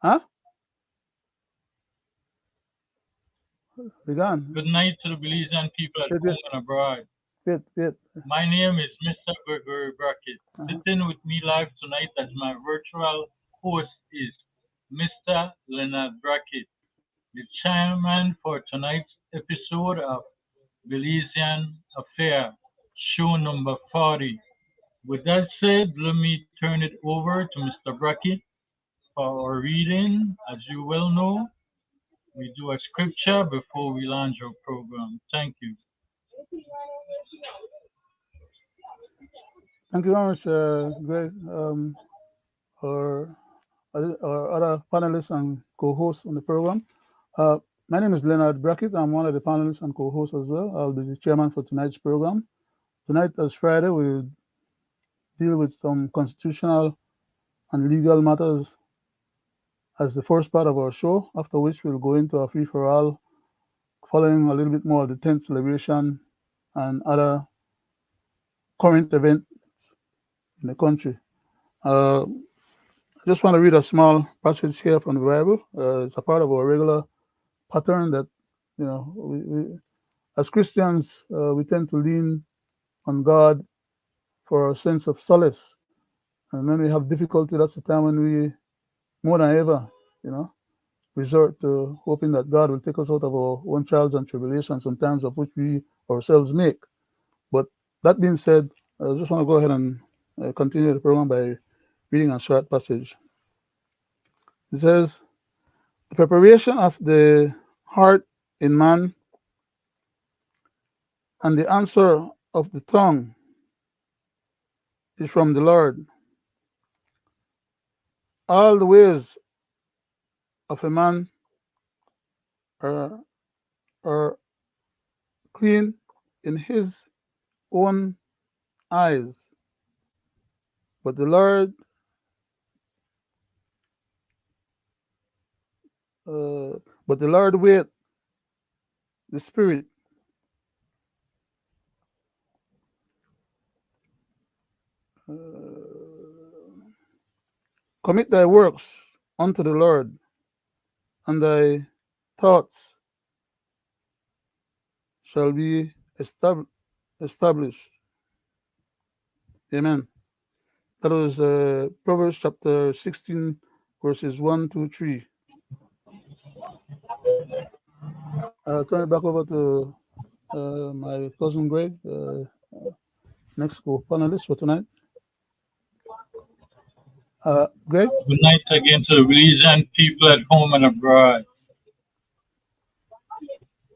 Huh? Began. Good night to the Belizean people at Wait, home and abroad. wait. My name is Mr. Gregory Brackett. Uh-huh. Sitting with me live tonight as my virtual host is Mr. Leonard Brackett, the chairman for tonight's episode of Belizean Affair, show number 40. With that said, let me turn it over to Mr. Brackett for our reading. As you well know, we do a scripture before we launch our program. Thank you. Thank you very much, Greg. Our, our other panelists and co-hosts on the program. Uh, my name is Leonard Brackett. I'm one of the panelists and co-hosts as well. I'll be the chairman for tonight's program. Tonight, as Friday, we'll deal with some constitutional and legal matters as the first part of our show, after which we'll go into a free-for-all, following a little bit more of the 10th celebration and other current events in the country. I just want to read a small passage here from the Bible. It's a part of our regular pattern that, we as Christians, we tend to lean on God for a sense of solace. And when we have difficulty, that's the time when we, more than ever, resort to hoping that God will take us out of our own trials and tribulations, sometimes of which we ourselves make. But that being said, I just want to go ahead and continue the program by reading a short passage. It says, "The preparation of the heart in man and the answer of the tongue is from the Lord. All the ways of a man are, are clean in his own eyes, but the Lord uh, but the Lord with the Spirit. Commit thy works unto the Lord, and thy thoughts shall be established." Amen. That was Proverbs chapter 16, verses 1 to 3. I'll turn it back over to my cousin Greg, next co-panelist for tonight. Greg? Good night again to the Belizean people at home and abroad.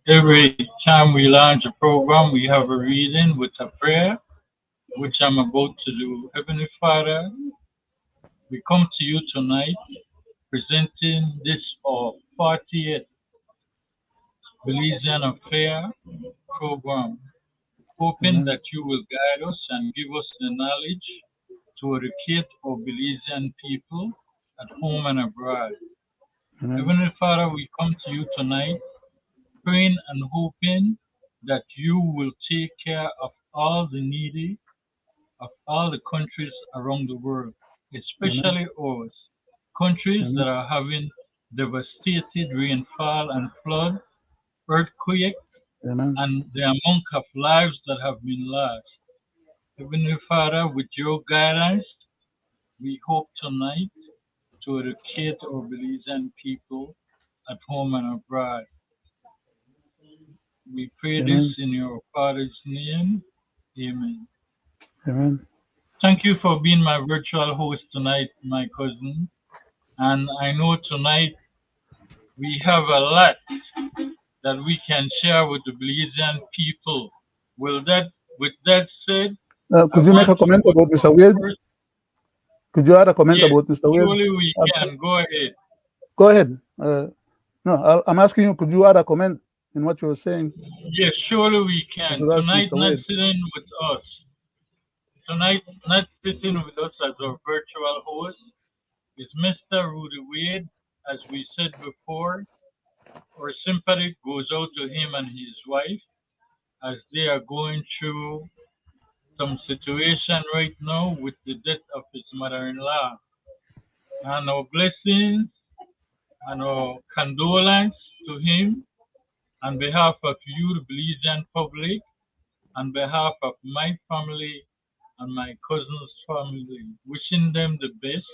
Every time we launch a program, we have a reading with a prayer, which I'm about to do. Heavenly Father, we come to you tonight presenting this our 40th Belizean Affair program, hoping that you will guide us and give us the knowledge to educate our Belizean people at home and abroad. Amen. Heavenly Father, we come to you tonight praying and hoping that you will take care of all the needy of all the countries around the world, especially ours, countries that are having devastated rainfall and flood, earthquake, Amen. and the amount of lives that have been lost. Heavenly Father, with your guidance, we hope tonight to educate our Belizean people at home and abroad. We pray this Amen. in your Father's name. Amen. Amen. Thank you for being my virtual host tonight, my cousin. And I know tonight we have a lot that we can share with the Belizean people. With that said, I Could you make want a to comment go about to Mr. our Wade? first. Could you add a comment Yes, about Mr. Wade's? surely we can. Go ahead. Go ahead. No, I'm asking you, could you add a comment in what you were saying Yes, surely we as can. regards to Tonight, Mr. not Wade? sitting with us. Tonight, not sitting with us as our virtual host is Mr. Roody Wade. As we said before, our sympathy goes out to him and his wife as they are going through some situation right now with the death of his mother-in-law. And our blessings and our condolence to him on behalf of you, the Belizean public, on behalf of my family and my cousin's family, wishing them the best,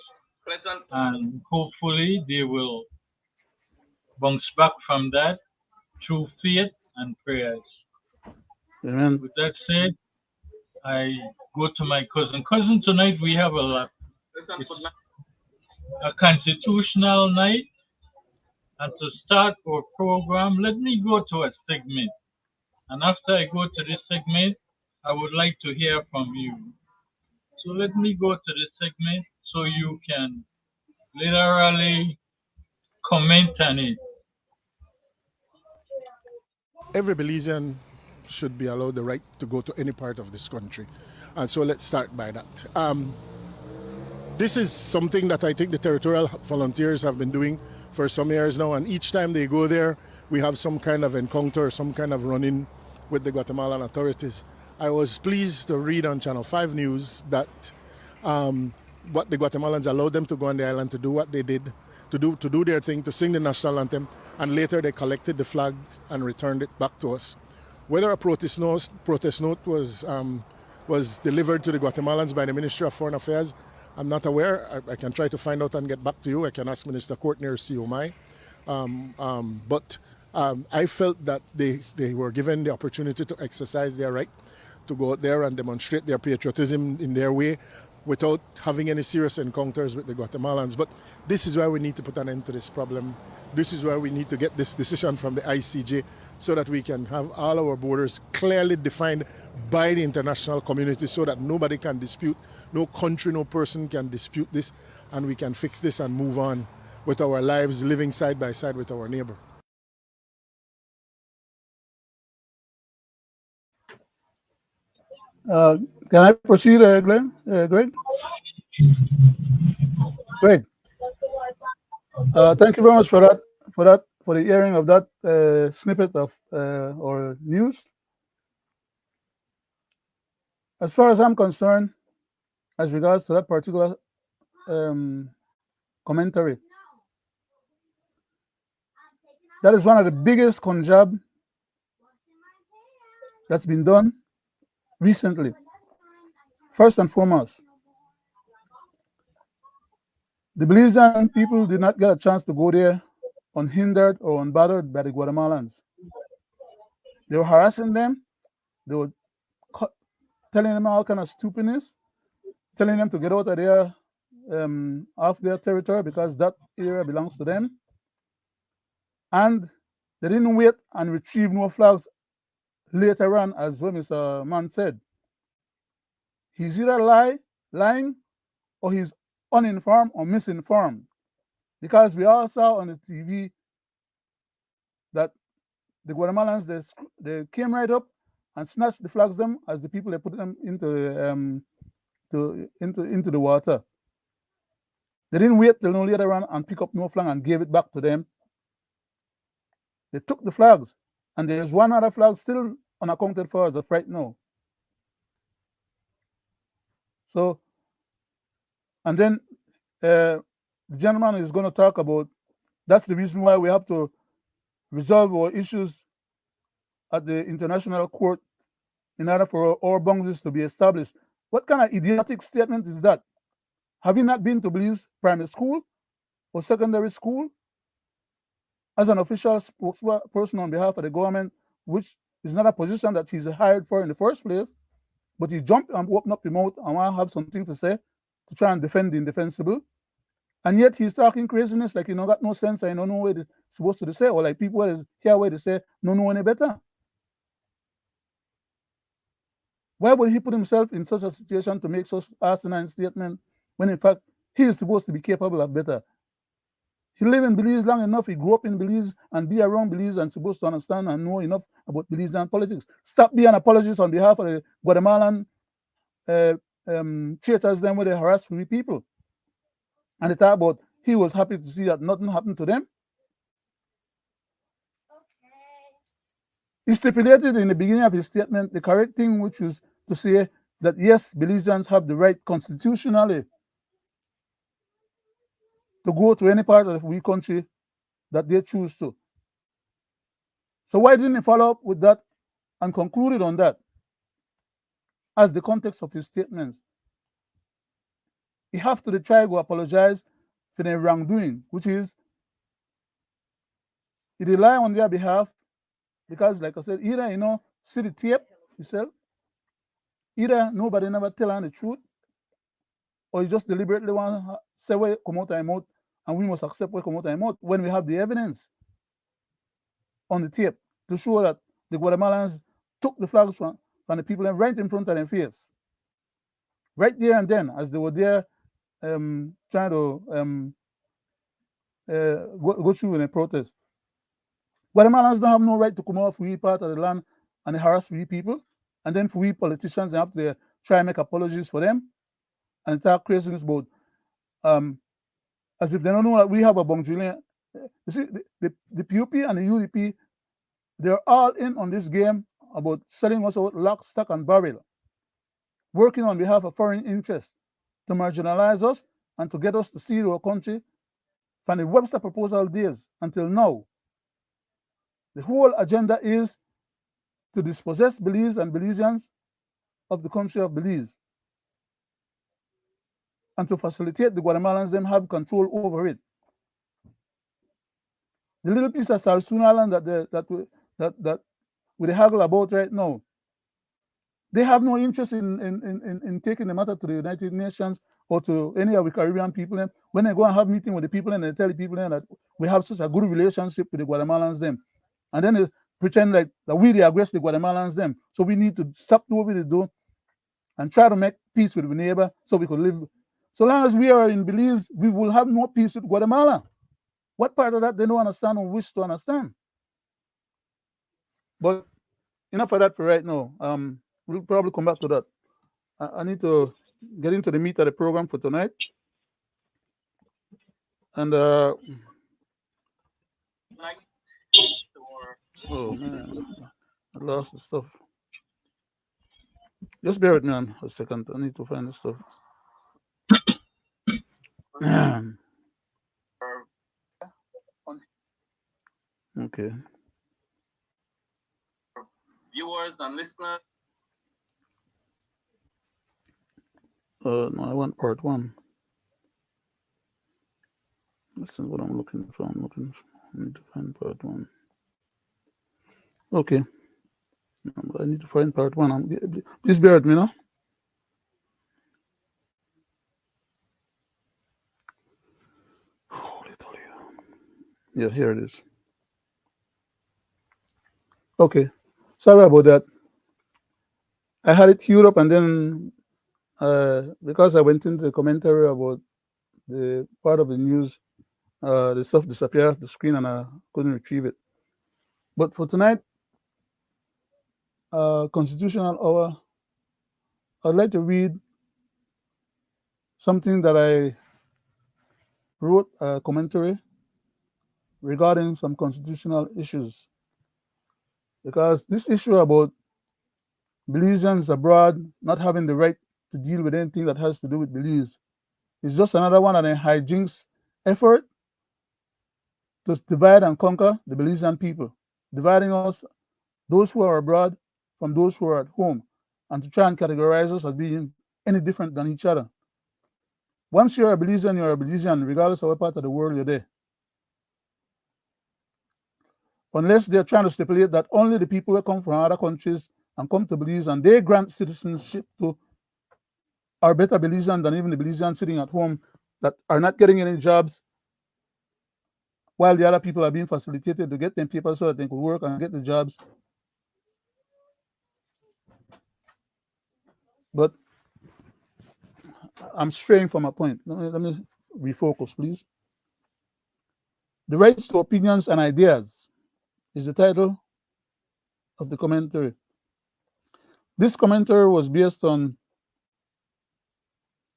and hopefully they will bounce back from that through faith and prayers. Amen. With that said, I go to my cousin. Cousin, tonight we have a lot. It's a constitutional night, and to start our program, let me go to a segment. And after I go to this segment, I would like to hear from you. So let me go to this segment so you can literally comment on it. Every Belizean should be allowed the right to go to any part of this country. And so let's start by that. This is something that I think the territorial volunteers have been doing for some years now, and each time they go there, we have some kind of encounter, some kind of run-in with the Guatemalan authorities. I was pleased to read on Channel 5 News that what the Guatemalans allowed them to go on the island to do what they did, to do their thing, to sing the national anthem, and later they collected the flags and returned it back to us. Whether a protest note was delivered to the Guatemalans by the Ministry of Foreign Affairs, I'm not aware. I can try to find out and get back to you. I can ask Minister Courtney or COMI. But I felt that they were given the opportunity to exercise their right to go out there and demonstrate their patriotism in their way without having any serious encounters with the Guatemalans. But this is why we need to put an end to this problem. This is why we need to get this decision from the ICJ so that we can have all our borders clearly defined by the international community so that nobody can dispute, no country, no person can dispute this, and we can fix this and move on with our lives living side by side with our neighbor. Can I proceed, Glenn? Greg? Great. Thank you very much for the hearing of that snippet of our news. As far as I'm concerned, as regards to that particular commentary, that is one of the biggest con job that's been done recently. First and foremost, the Belizean people did not get a chance to go there unhindered or unbothered by the Guatemalans. They were harassing them. They were telling them all kind of stupidness, telling them to get out of their off their territory because that area belongs to them. And they didn't wait and retrieve no flags later on, as when Mr. Mann said. He's either lying, or he's uninformed or misinformed. Because we all saw on the TV that the Guatemalans, they came right up and snatched the flags them as the people they put them into the water. They didn't wait till no later on and pick up no flag and gave it back to them. They took the flags, and there's one other flag still unaccounted for as of right now. So, and then the gentleman is going to talk about that's the reason why we have to resolve our issues at the International Court in order for our boundaries to be established. What kind of idiotic statement is that? Have you not been to Belize primary school or secondary school as an official spokesperson on behalf of the government, which is not a position that he's hired for in the first place, but he jumped and opened up his mouth and want to have something to say to try and defend the indefensible? And yet he's talking craziness like he don't got no sense and don't know what he's supposed to say, or like people here where they say, no know any better. Why would he put himself in such a situation to make such asinine statement when in fact he is supposed to be capable of better? He lived in Belize long enough, he grew up in Belize and be around Belize and supposed to understand and know enough about Belizean politics. Stop being an apologist on behalf of the Guatemalan traitors them where they harass free people. And they talk about he was happy to see that nothing happened to them. He stipulated in the beginning of his statement the correct thing, which was to say that yes, Belizeans have the right constitutionally to go to any part of the country that they choose to. So why didn't he follow up with that and concluded on that as the context of his statements? He have to try to apologize for their wrongdoing, which is he rely on their behalf because, like I said, either see the tape himself, either nobody never tell him the truth, or he just deliberately want to say what come out of him mouth, and we must accept what come out of him mouth when we have the evidence on the tape to show that the Guatemalans took the flags from the people and right in front of their face, right there and then, as they were there trying to go through in a protest. Guatemalans don't have no right to come out for we part of the land and harass we people, and then for we politicians they have to try and make apologies for them and talk craziness about as if they don't know that we have a Bongjulian. You see, the PUP and the UDP, they're all in on this game about selling us out lock, stock, and barrel, working on behalf of foreign interests to marginalize us and to get us to see our country from the Webster proposal days until now. The whole agenda is to dispossess Belize and Belizeans of the country of Belize and to facilitate the Guatemalans them have control over it. The little piece of Sarsoon Island that we haggle about right now, they have no interest in taking the matter to the United Nations or to any of the Caribbean people. When they go and have meeting with the people and they tell the people that we have such a good relationship with the Guatemalans them, and then they pretend like that we the aggressive Guatemalans them. So we need to stop doing what we do and try to make peace with the neighbor so we could live. So long as we are in Belize, we will have no peace with Guatemala. What part of that they don't understand or wish to understand? But enough of that for right now. We'll probably come back to that. I need to get into the meat of the program for tonight. And oh man, I lost the stuff. Just bear with me on a second. I need to find the stuff. Okay. Viewers and listeners. No, I want part one. This is what I'm looking for. I need to find part one. Okay. I need to find part one. Please bear with me now. Yeah, here it is. Okay. Sorry about that. I had it queued up and then because I went into the commentary about the part of the news, the stuff disappeared off the screen and I couldn't retrieve it. But for tonight, Constitutional Hour, I'd like to read something that I wrote a commentary regarding some constitutional issues. Because this issue about Belizeans abroad not having the right to deal with anything that has to do with Belize is just another one of the hijinks effort to divide and conquer the Belizean people, dividing us, those who are abroad, from those who are at home, and to try and categorize us as being any different than each other. Once you're a Belizean, regardless of what part of the world you're there. Unless they're trying to stipulate that only the people who come from other countries and come to Belize and they grant citizenship to are better Belizean than even the Belizeans sitting at home that are not getting any jobs, while the other people are being facilitated to get them papers so that they could work and get the jobs. But I'm straying from my point. Let me refocus, please. The Rights to Opinions and Ideas is the title of the commentary. This commentary was based on,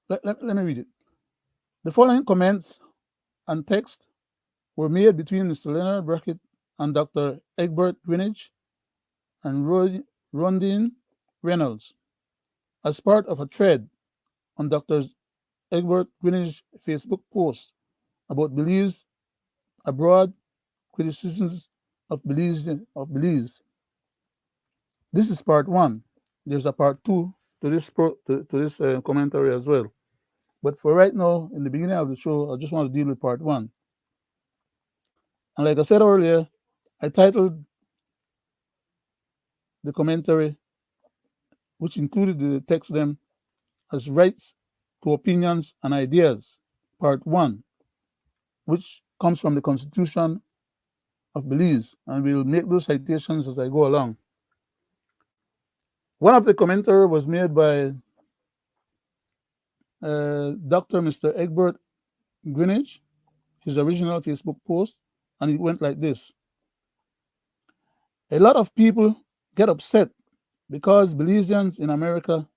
let me read it. The following comments and text were made between Mr. Leonard Brackett and Dr. Egbert Greenwich and Rondine Reynolds as part of a thread on Dr. Egbert Greenwich's Facebook post about Belize abroad criticisms of Belize. This is part one. There's a part two to this commentary as well. But for right now, in the beginning of the show, I just want to deal with part one. And like I said earlier, I titled the commentary, which included the text them as Rights to Opinions and Ideas, part one, which comes from the Constitution of Belize, and we'll make those citations as I go along. One of the commentary was made by Dr. Mr. Egbert Greenwich, his original Facebook post, and it went like this. A lot of people get upset because Belizeans in America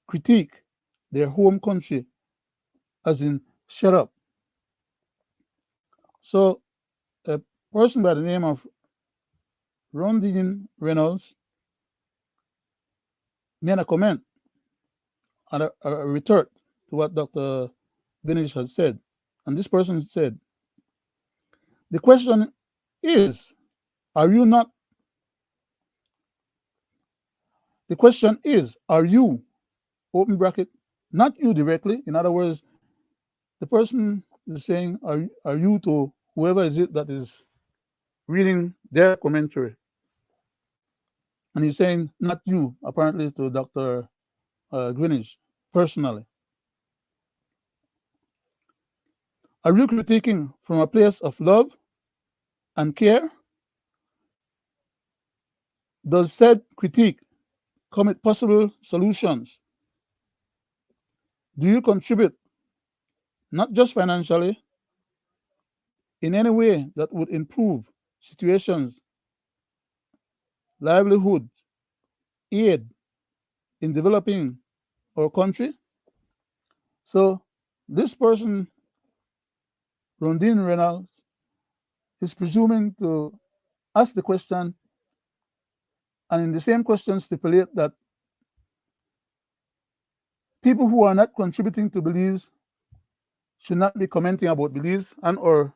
critique their home country, as in shut up. So a person by the name of Rondine Reynolds made a comment and a retort to what Dr. Greenwich had said. And this person said, the question is, are you, open bracket, not you directly. In other words, the person is saying, are you to whoever is it that is reading their commentary. And he's saying, not you, apparently to Dr. Greenwich, personally. Are you critiquing from a place of love and care? Does said critique come with possible solutions? Do you contribute, not just financially, in any way that would improve situations, livelihood, aid in developing our country? So this person, Rondine Reynolds, is presuming to ask the question, and in the same question stipulate that people who are not contributing to Belize should not be commenting about Belize and or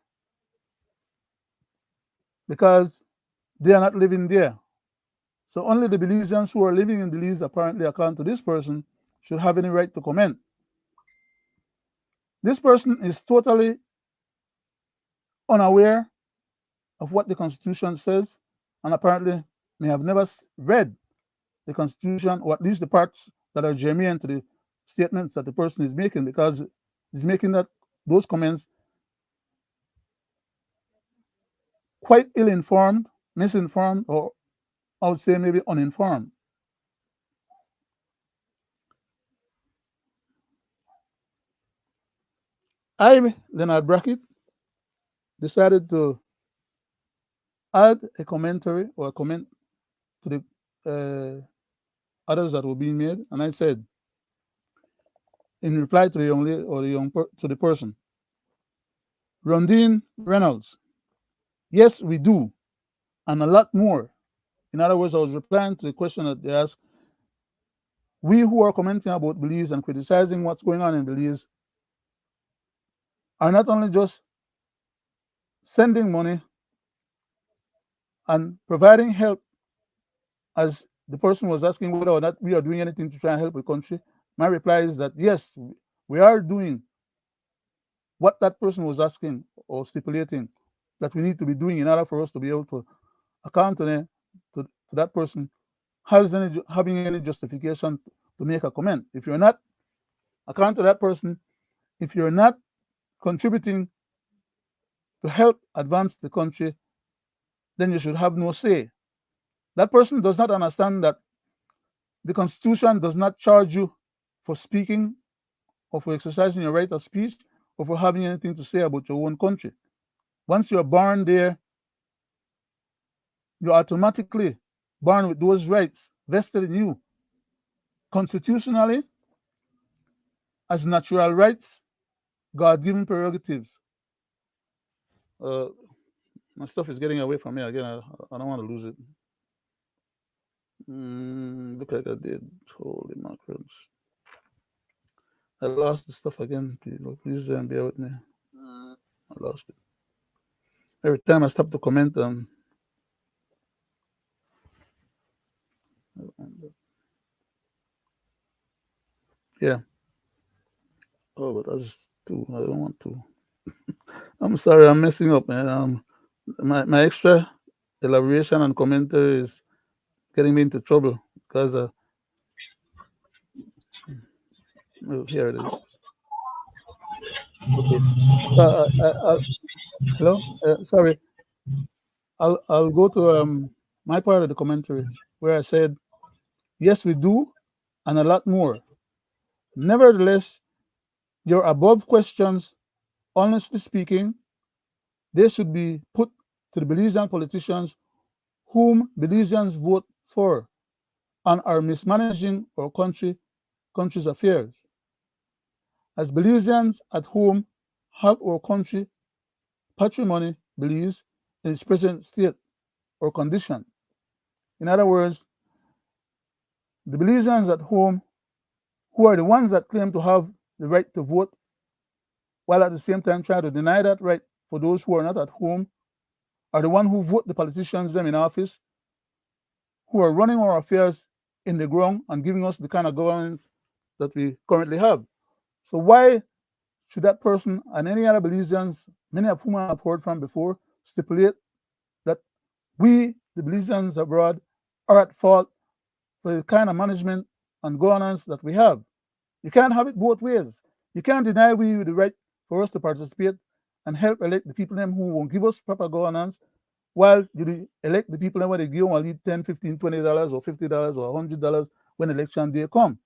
because they are not living there. So only the Belizeans who are living in Belize, apparently according to this person, should have any right to comment. This person is totally unaware of what the Constitution says, and apparently may have never read the Constitution, or at least the parts that are germane to the statements that the person is making, because he's making those comments quite ill-informed, misinformed, or I would say maybe uninformed. I, Leonard Brackett, decided to add a commentary or a comment to the others that were being made, and I said, in reply to the young lady or to the person, Rondine Reynolds, yes, we do, and a lot more. In other words, I was replying to the question that they asked. We who are commenting about Belize and criticizing what's going on in Belize are not only just sending money and providing help, as the person was asking whether or not we are doing anything to try and help the country. My reply is that yes, we are doing what that person was asking or stipulating that we need to be doing in order for us to be able to account to that person having any justification to make a comment. If you're not account to that person, if you're not contributing to help advance the country, then you should have no say. That person does not understand that the Constitution does not charge you for speaking or for exercising your right of speech or for having anything to say about your own country. Once you're born there, you're automatically born with those rights vested in you constitutionally as natural rights, God-given prerogatives. My stuff is getting away from me again. I don't want to lose it. Look like I did. Holy mackerels. I lost the stuff again. Please bear with me. I lost it. every time I stop to comment, yeah. Oh, but that's too. I don't want to. I'm sorry, I'm messing up, man. My extra elaboration and commentary is getting me into trouble because oh, here it is. Okay, so hello. Sorry, I'll go to my part of the commentary where I said yes, we do, and a lot more. Nevertheless, your above questions, honestly speaking, they should be put to the Belizean politicians whom Belizeans vote for and are mismanaging our country's affairs. As Belizeans at home have our country patrimony Belize in its present state or condition. In other words, the Belizeans at home, who are the ones that claim to have the right to vote, while at the same time trying to deny that right for those who are not at home, are the ones who vote the politicians them in office, who are running our affairs in the ground and giving us the kind of government that we currently have. So why should that person and any other Belizeans, many of whom I have heard from before, stipulate that we, the Belizeans abroad, are at fault for the kind of management and governance that we have? You can't have it both ways. You can't deny we the right for us to participate and help elect the people them who won't give us proper governance, while you elect the people them where they give only $10, $15, $20 or $50 or $100 when election day come.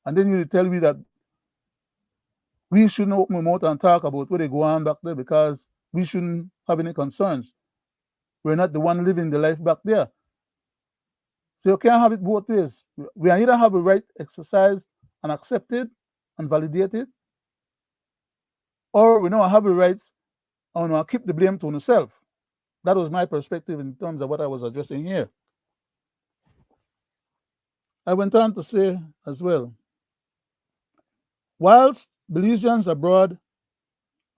And then you tell me that we shouldn't open our mouth and talk about what they go on back there because we shouldn't have any concerns. We're not the one living the life back there. So you can't have it both ways. We either have a right exercised and accepted and validated, or we don't have a right and we keep the blame to ourselves. That was my perspective in terms of what I was addressing here. I went on to say as well, whilst Belizeans abroad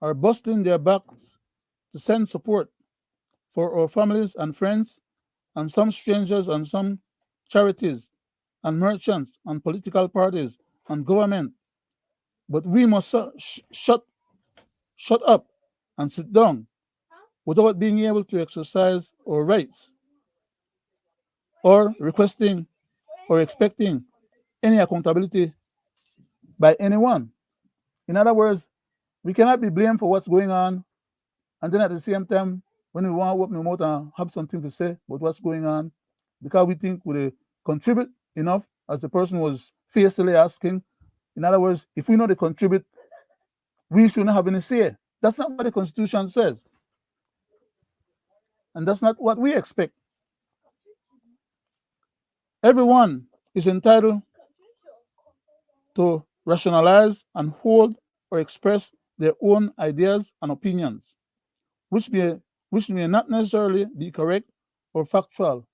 are busting their backs to send support for our families and friends and some strangers and some charities and merchants and political parties and government, but we must shut up and sit down without being able to exercise our rights or requesting or expecting any accountability by anyone. In other words, we cannot be blamed for what's going on, and then at the same time, when we want to open our mouth and have something to say about what's going on, because we think we contribute enough, as the person was fiercely asking. In other words, if we know they contribute, we shouldn't have any say. That's not what the Constitution says. And that's not what we expect. Everyone is entitled to rationalize and hold or express their own ideas and opinions, which may not necessarily be correct or factual.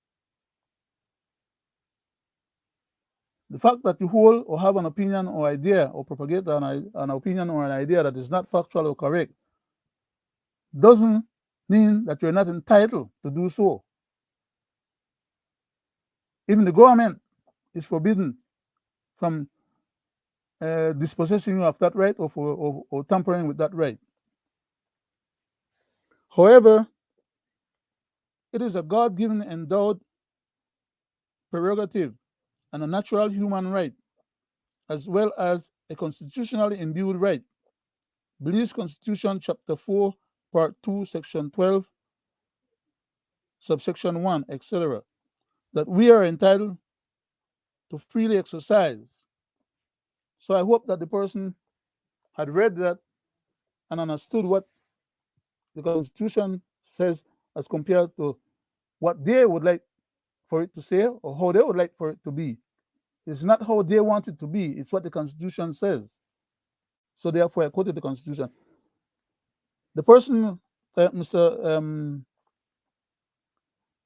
The fact that you hold or have an opinion or idea or propagate an opinion or an idea that is not factual or correct doesn't mean that you're not entitled to do so. Even the government is forbidden from dispossessing you of that right or tampering with that right. However, it is a God-given endowed prerogative and a natural human right, as well as a constitutionally imbued right. Belize Constitution, Chapter 4, Part 2, Section 12, Subsection 1, etc., that we are entitled to freely exercise. So I hope that the person had read that and understood what the Constitution says as compared to what they would like for it to say or how they would like for it to be. It's not how they want it to be, it's what the Constitution says. So therefore, I quoted the Constitution. The person, Mr.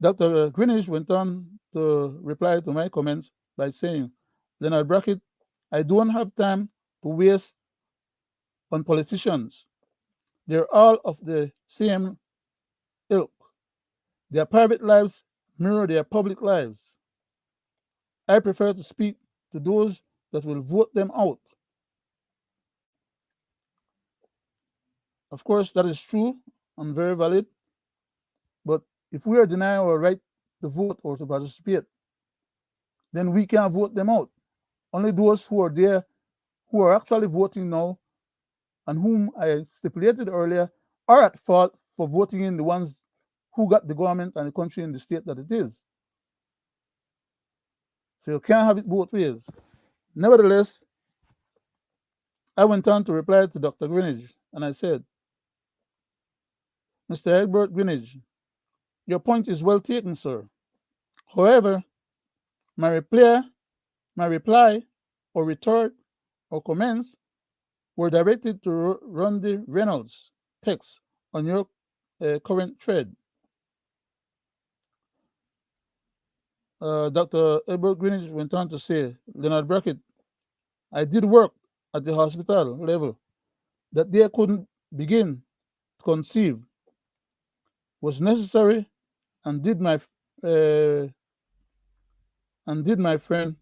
Dr. Greenwich, went on to reply to my comments by saying, Leonard Brackett, I don't have time to waste on politicians. They're all of the same ilk. Their private lives mirror their public lives. I prefer to speak to those that will vote them out. Of course, that is true and very valid, but if we are denying our right to vote or to participate, then we can't vote them out. Only those who are there, who are actually voting now, and whom I stipulated earlier, are at fault for voting in the ones who got the government and the country in the state that it is. So you can't have it both ways. Nevertheless, I went on to reply to Dr. Greenidge, and I said, Mr. Egbert Greenidge, your point is well taken, sir. However, my reply or retort or comments were directed to Roody Reynolds' text on your current thread. Dr. Egbert Greenidge went on to say, Leonard Brackett, I did work at the hospital level that they couldn't begin to conceive was necessary and did my friend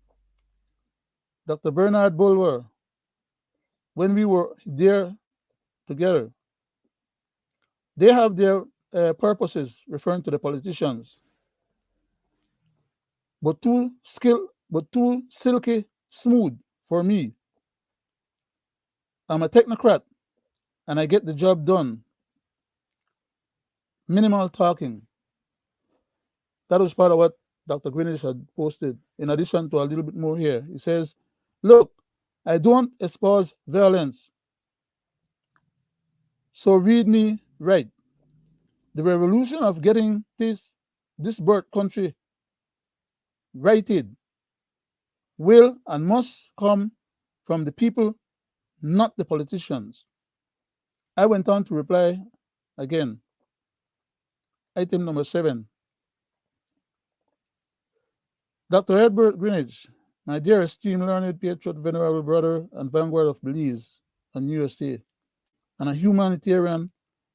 Dr. Bernard Bulwer when we were there together. They have their purposes, referring to the politicians, but too silky smooth for me. I'm a technocrat and I get the job done. Minimal talking. That was part of what Dr. Greenidge had posted, in addition to a little bit more here. He says, look, I don't espouse violence, so read me right. The revolution of getting this birth country righted will and must come from the people, not the politicians. I went on to reply again. Item number 7. Dr. Edward Greenidge, my dear esteemed learned patriot, venerable brother, and vanguard of Belize and USA, and a humanitarian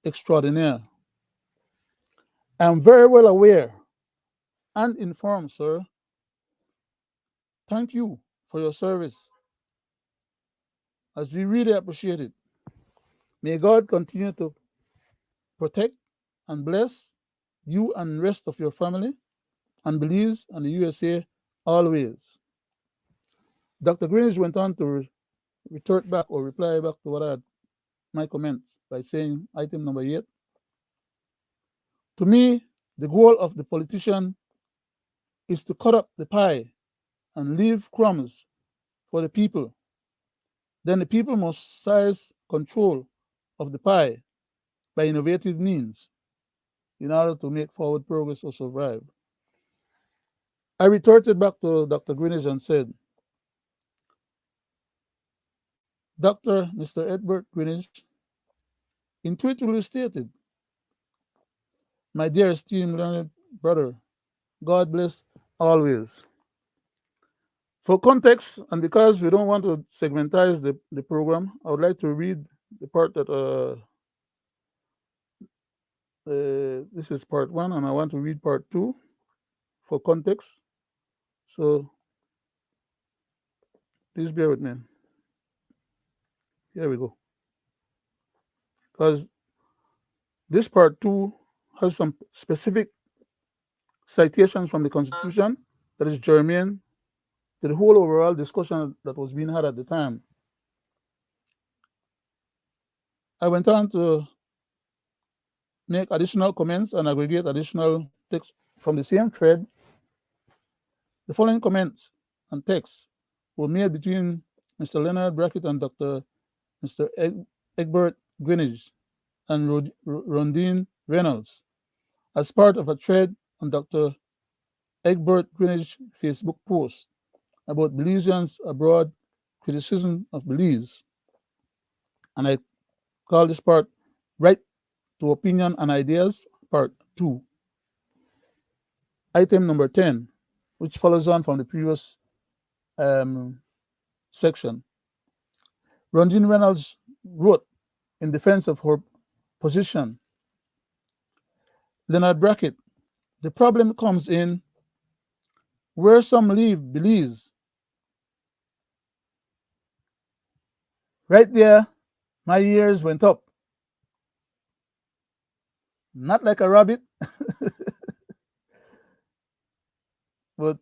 extraordinaire. I am very well aware and informed, sir. Thank you for your service, as we really appreciate it. May God continue to protect and bless you and the rest of your family and Belize and the USA always. Dr. Greenidge went on to retort back or reply back to what I had my comments by saying, item number 8. To me, the goal of the politician is to cut up the pie and leave crumbs for the people. Then the people must seize control of the pie by innovative means in order to make forward progress or survive. I retorted back to Dr. Greenidge and said, Mr. Edward Greenidge intuitively stated, my dear esteemed learned brother, God bless always. For context, and because we don't want to segmentize the program, I would like to read the part that this is part 1, and I want to read part 2 for context. So please bear with me. Here we go. Because this part 2 has some specific citations from the Constitution that is germane to the whole overall discussion that was being had at the time. I went on to make additional comments and aggregate additional text from the same thread. The following comments and texts were made between Mr. Leonard Brackett and Mr. Egbert Greenidge and Roody Reynolds as part of a thread on Dr. Egbert Greenidge's Facebook post about Belizeans abroad, criticism of Belize. And I call this part Right to Opinion and Ideas, part 2. Item number 10, which follows on from the previous section. Roody Reynolds wrote in defense of her position, Leonard Brackett. The problem comes in where some leave Belize. Right there, my ears went up. Not like a rabbit, but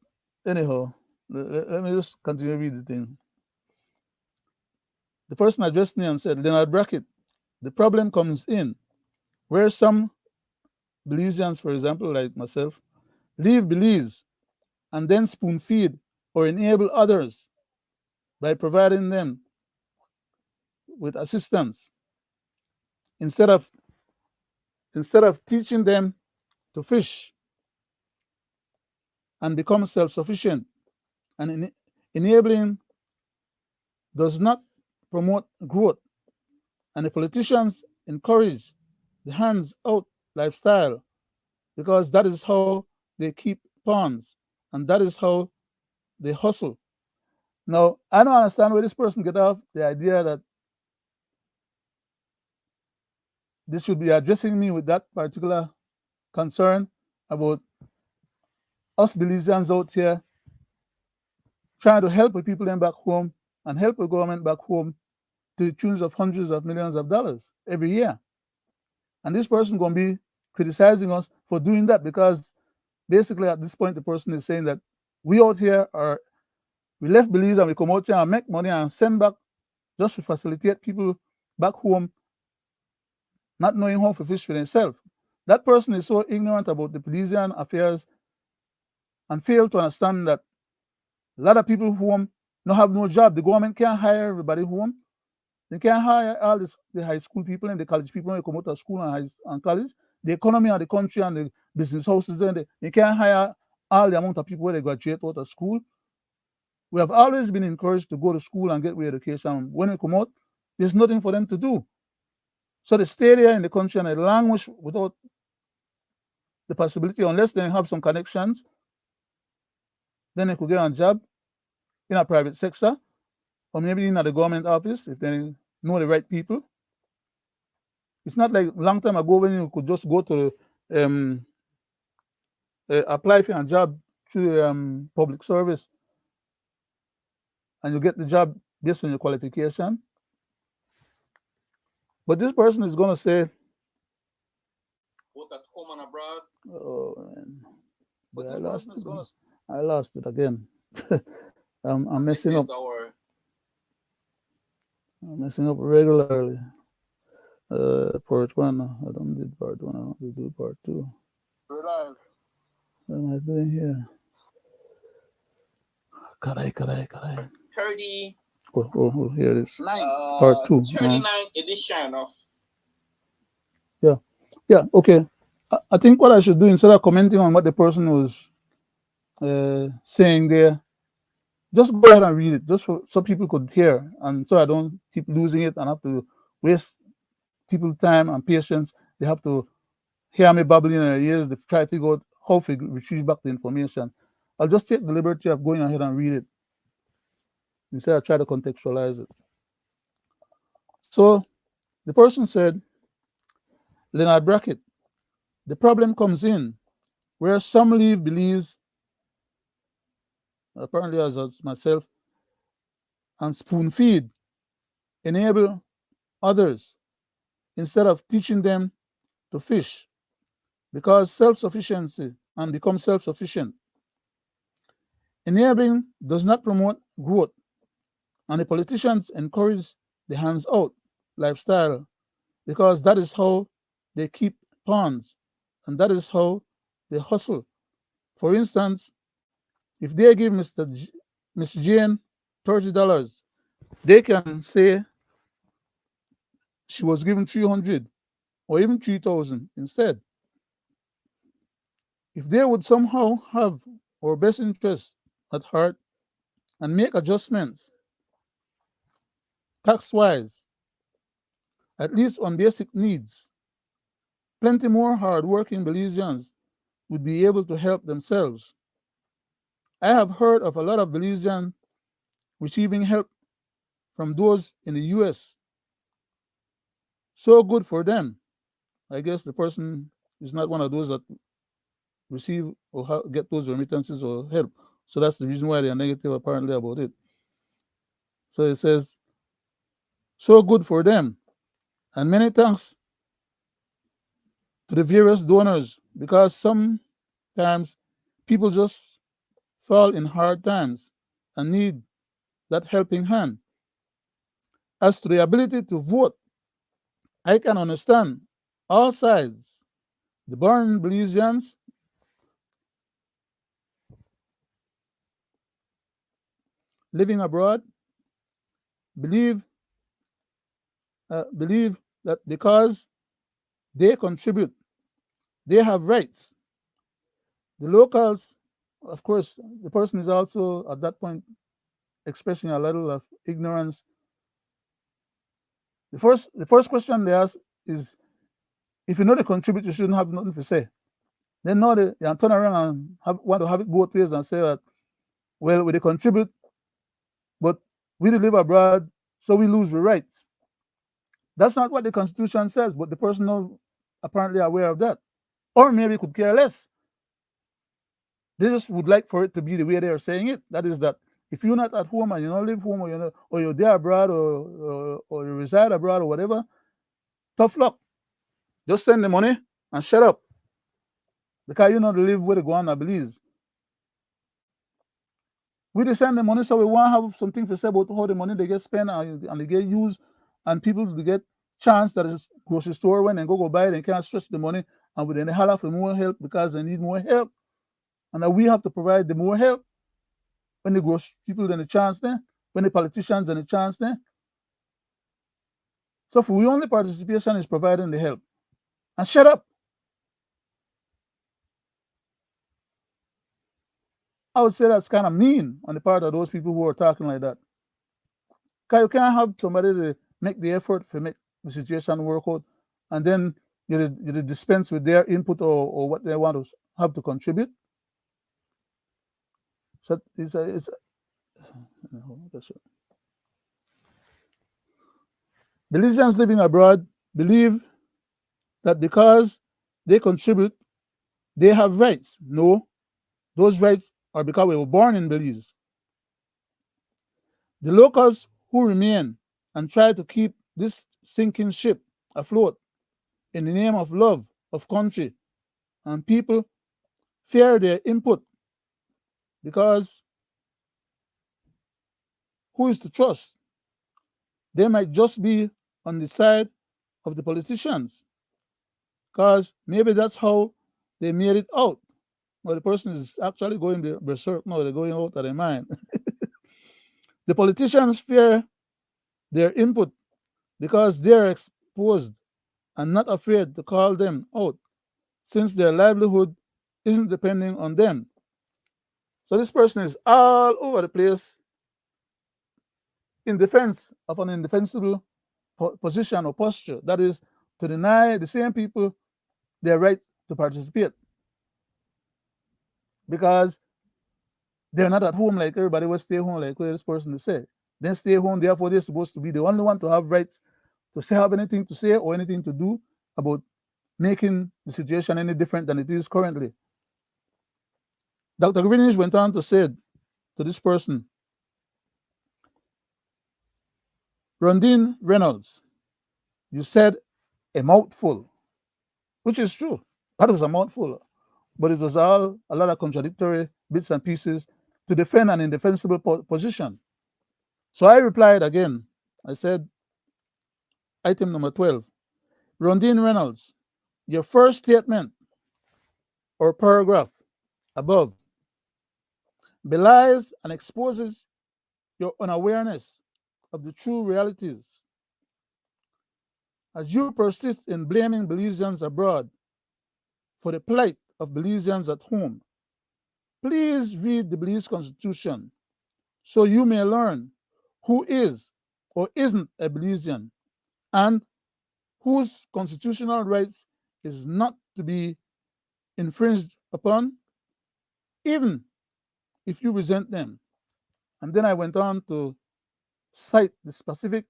anyhow, let me just continue to read the thing. The person addressed me and said, Leonard Brackett, the problem comes in where some Belizeans, for example, like myself, leave Belize and then spoon feed or enable others by providing them with assistance instead of teaching them to fish and become self-sufficient. And enabling does not promote growth, and the politicians encourage the hands out lifestyle because that is how they keep pawns and that is how they hustle. Now, I don't understand where this person get off the idea that they should be addressing me with that particular concern about us Belizeans out here trying to help the people then back home and help the government back home to the tunes of hundreds of millions of dollars every year. And this person going to be criticizing us for doing that because basically at this point the person is saying that we out here are we left Belize and we come out here and make money and send back just to facilitate people back home not knowing how to fish for themselves. That person is so ignorant about the Belizean affairs and fail to understand that a lot of people home don't have no job. The government can't hire everybody home. They can't hire all the high school people and the college people when they come out of school and college. The economy of the country and the business houses, and they can't hire all the amount of people when they graduate out of school. We have always been encouraged to go to school and get education. When we come out, there's nothing for them to do. So they stay there in the country and they languish without the possibility, unless they have some connections, then they could get a job in a private sector or maybe in the government office if they know the right people. It's not like a long time ago when you could just go to apply for a job through public service and you get the job based on your qualification. But this person is going to say, both at home and abroad. oh, man. But I this lost person is it. gonna I lost it again. I'm this messing is up. our I'm messing up regularly. Part one. I don't did part one. I want to do part two. live. What am I doing here? Caray. 30 Oh, here it is. ninth, Part two. 39th edition of Yeah, okay. I think what I should do instead of commenting on what the person was saying there, just go ahead and read it, just so people could hear, and so I don't keep losing it and have to waste people's time and patience. They have to hear me babbling in their ears. They try to figure out how to retrieve back the information. I'll just take the liberty of going ahead and read it instead of try to contextualize it. So the person said, Leonard Brackett, the problem comes in where some leave Belize, apparently as myself, and spoon feed, enable others instead of teaching them to fish because self-sufficiency and become self-sufficient. Enabling does not promote growth, and the politicians encourage the hands-out lifestyle because that is how they keep pawns and that is how they hustle. For instance, if they give Miss Jane $30, they can say she was given 300 or even 3,000 instead. If they would somehow have our best interest at heart and make adjustments tax-wise, at least on basic needs, plenty more hard-working Belizeans would be able to help themselves. I have heard of a lot of Belizeans receiving help from those in the US. So good for them. I guess the person He's not one of those that receive or get those remittances or help. So that's the reason why they are negative apparently about it. So it says, so good for them. And many thanks to the various donors, because sometimes people just fall in hard times and need that helping hand. As to the ability to vote, I can understand all sides. The born Belizeans living abroad believe believe that because they contribute, they have rights. The locals, of course, the person is also at that point expressing a level of ignorance. The first question they ask is, if you know they contribute, you shouldn't have nothing to say. Then now they turn around and want to have it both ways and say that, well, we contribute, but we live abroad, so we lose the rights. That's not what the Constitution says, but the person is apparently aware of that. Or maybe could care less. They just would like for it to be the way they are saying it. That is that if you're not at home and you don't live home, or you're there abroad, or you reside abroad or whatever, tough luck. Just send the money and shut up. Because you know to live where they go on, I believe. We just send the money, so we want to have something to say about how the money they get spent and they get used, and people they get chance that is grocery store when they go buy it, they can't stretch the money, and then they holler for more help because they need more help. And now we have to provide the more help when the grocery people then the chance there, when the politicians then the chance there. So for we only participation is providing the help. And shut up. I would say that's kind of mean on the part of those people who are talking like that. Because you can't have somebody to make the effort to make the situation work out, and then you dispense with their input or what they want to have to contribute. So it's Belizeans living abroad believe that because they contribute, they have rights. No, those rights are because we were born in Belize. The locals who remain and try to keep this sinking ship afloat in the name of love of country and people fear their input, because who is to trust? They might just be on the side of the politicians, because maybe that's how they made it out. Well, the person is actually going berserk. No, they're going out of their mind. The politicians fear their input because they're exposed and not afraid to call them out, since their livelihood isn't depending on them. So this person is all over the place in defense of an indefensible position or posture. That is to deny the same people their right to participate, because they're not at home like everybody will stay home like this person is say. Then stay home, therefore they're supposed to be the only one to have rights to have anything to say or anything to do about making the situation any different than it is currently. Dr. Greenish went on to say to this person, Rondine Reynolds, you said a mouthful, which is true. That was a mouthful, but it was all a lot of contradictory bits and pieces to defend an indefensible position. So I replied again. I said, item number 12, Rondine Reynolds, your first statement or paragraph above belies and exposes your unawareness of the true realities. As you persist in blaming Belizeans abroad for the plight of Belizeans at home, please read the Belize Constitution so you may learn who is or isn't a Belizean and whose constitutional rights is not to be infringed upon, even if you resent them. And then I went on to cite the specific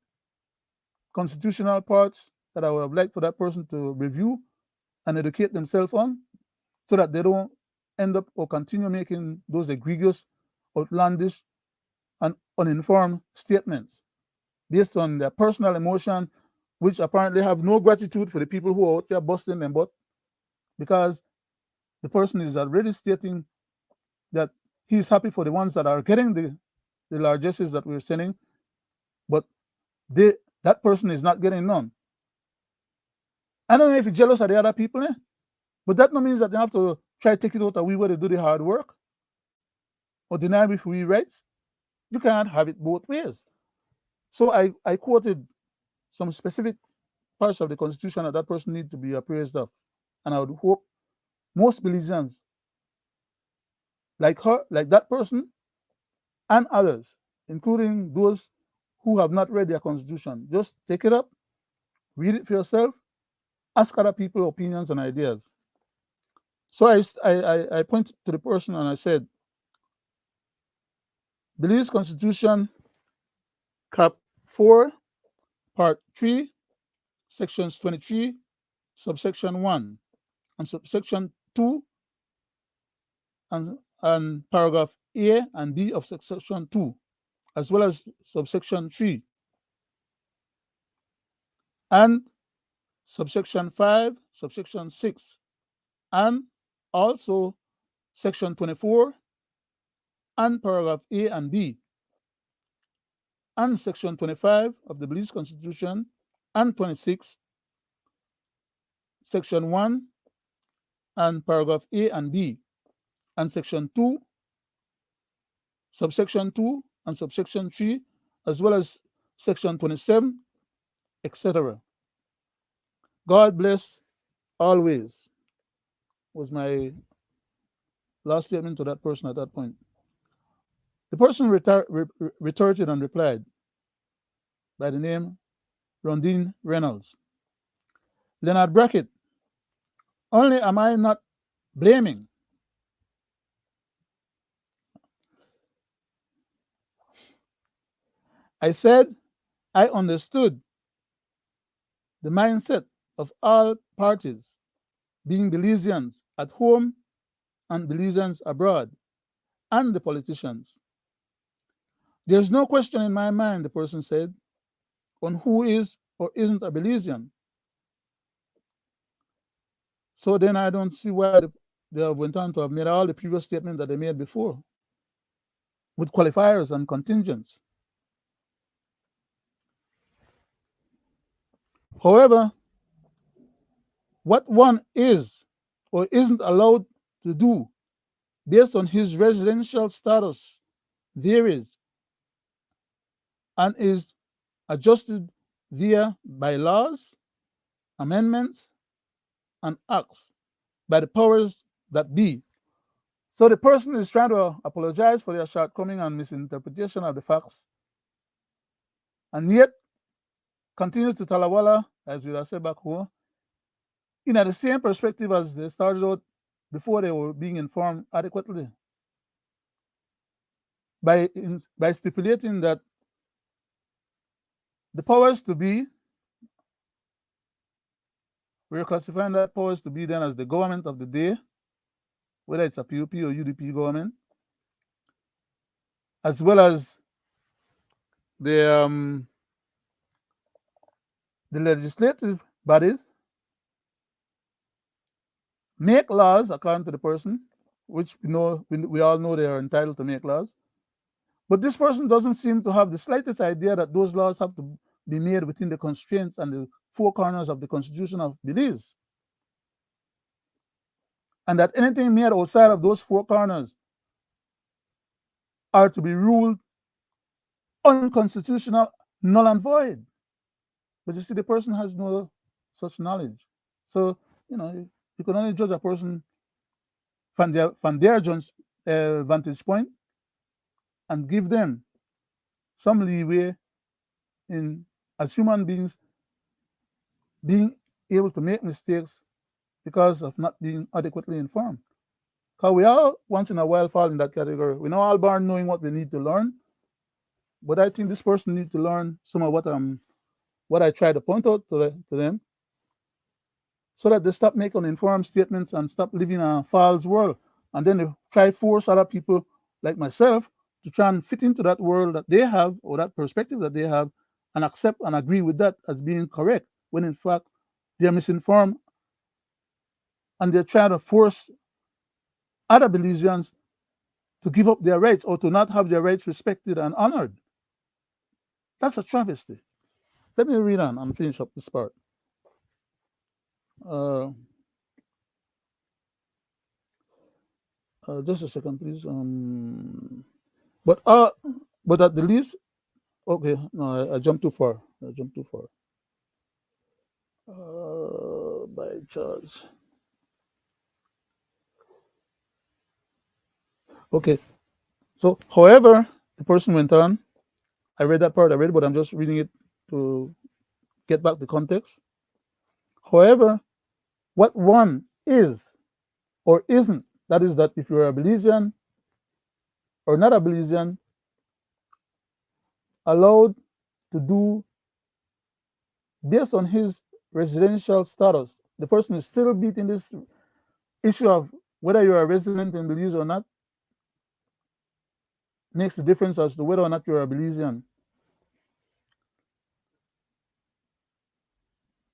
constitutional parts that I would have liked for that person to review and educate themselves on, so that they don't end up or continue making those egregious, outlandish, and uninformed statements based on their personal emotion, which apparently have no gratitude for the people who are out there busting them butt, because the person is already stating that he's happy for the ones that are getting the largesses that we're sending, but that person is not getting none. I don't know if you're jealous of the other people, but that no means that they have to try to take it out of we where they do the hard work or deny me free rights. You can't have it both ways. So I quoted some specific parts of the Constitution that person needs to be appraised of. And I would hope most Belizeans, like her, like that person, and others, including those who have not read their Constitution, just take it up, read it for yourself, ask other people opinions and ideas. So I pointed to the person and I said, Belize Constitution, Cap 4, Part 3, Sections 23, Subsection 1, and Subsection 2, and Paragraph A and B of Subsection 2, as well as Subsection 3, and Subsection 5, Subsection 6, and also Section 24, and Paragraph A and B, and Section 25 of the Belize Constitution, and 26, Section 1, and Paragraph A and B, and Section 2, Subsection 2, and Subsection 3, as well as Section 27, etc. God bless always, was my last statement to that person at that point. The person retorted and replied by the name Rondine Reynolds. Leonard Brackett, only am I not blaming. I said I understood the mindset of all parties, being Belizeans at home and Belizeans abroad, and the politicians. There's no question in my mind, the person said, on who is or isn't a Belizean. So then I don't see why they went on to have made all the previous statements that they made before, with qualifiers and contingents. However, what one is or isn't allowed to do based on his residential status varies and is adjusted via bylaws, amendments, and acts by the powers that be. So the person is trying to apologize for their shortcoming and misinterpretation of the facts, and yet continues to talawala, as we have said back home, in the same perspective as they started out before they were being informed adequately, by stipulating that the powers to be, we're classifying that powers to be then as the government of the day, whether it's a PUP or UDP government, as well as the legislative bodies make laws according to the person, which we all know they are entitled to make laws. But this person doesn't seem to have the slightest idea that those laws have to be made within the constraints and the four corners of the Constitution of Belize. And that anything made outside of those four corners are to be ruled unconstitutional, null and void. But you see, the person has no such knowledge. So, you can only judge a person from their vantage point and give them some leeway in, as human beings, being able to make mistakes because of not being adequately informed. Because we all once in a while fall in that category. We're not all born knowing what we need to learn, but I think this person needs to learn some of what I try to point out to them, so that they stop making informed statements and stop living in a false world. And then they try force other people like myself to try and fit into that world that they have or that perspective that they have and accept and agree with that as being correct, when in fact they're misinformed and they're trying to force other Belizeans to give up their rights or to not have their rights respected and honored. That's a travesty. Let me read on and finish up this part. Just a second, please. But at the least, okay, no, I jumped too far. By Charles. Okay. So, however, the person went on. I read that part already, but I'm just reading it to get back the context. However, what one is or isn't, that is, that if you're a Belizean or not a Belizean, allowed to do based on his residential status, the person is still beating this issue of whether you're a resident in Belize or not, makes the difference as to whether or not you're a Belizean.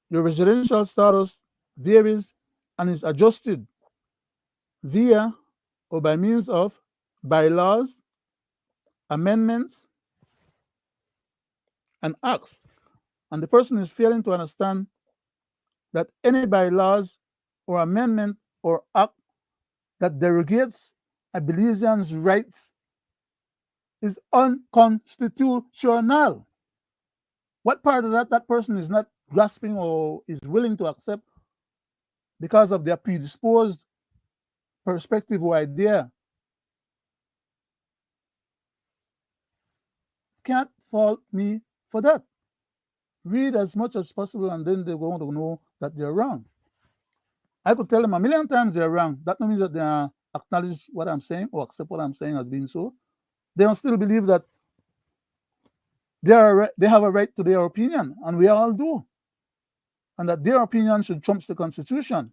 Your residential status varies and is adjusted via or by means of bylaws, amendments, and acts. And the person is failing to understand that any bylaws or amendment or act that derogates a Belizean's rights is unconstitutional. What part of that person is not grasping or is willing to accept because of their predisposed perspective or idea? Can't fault me for that. Read as much as possible and then they're going to know that they're wrong. I could tell them a million times they're wrong. That means that they acknowledge what I'm saying or accept what I'm saying as being so. They don't still believe that they have a right to their opinion, and we all do, and that their opinion should trump the Constitution.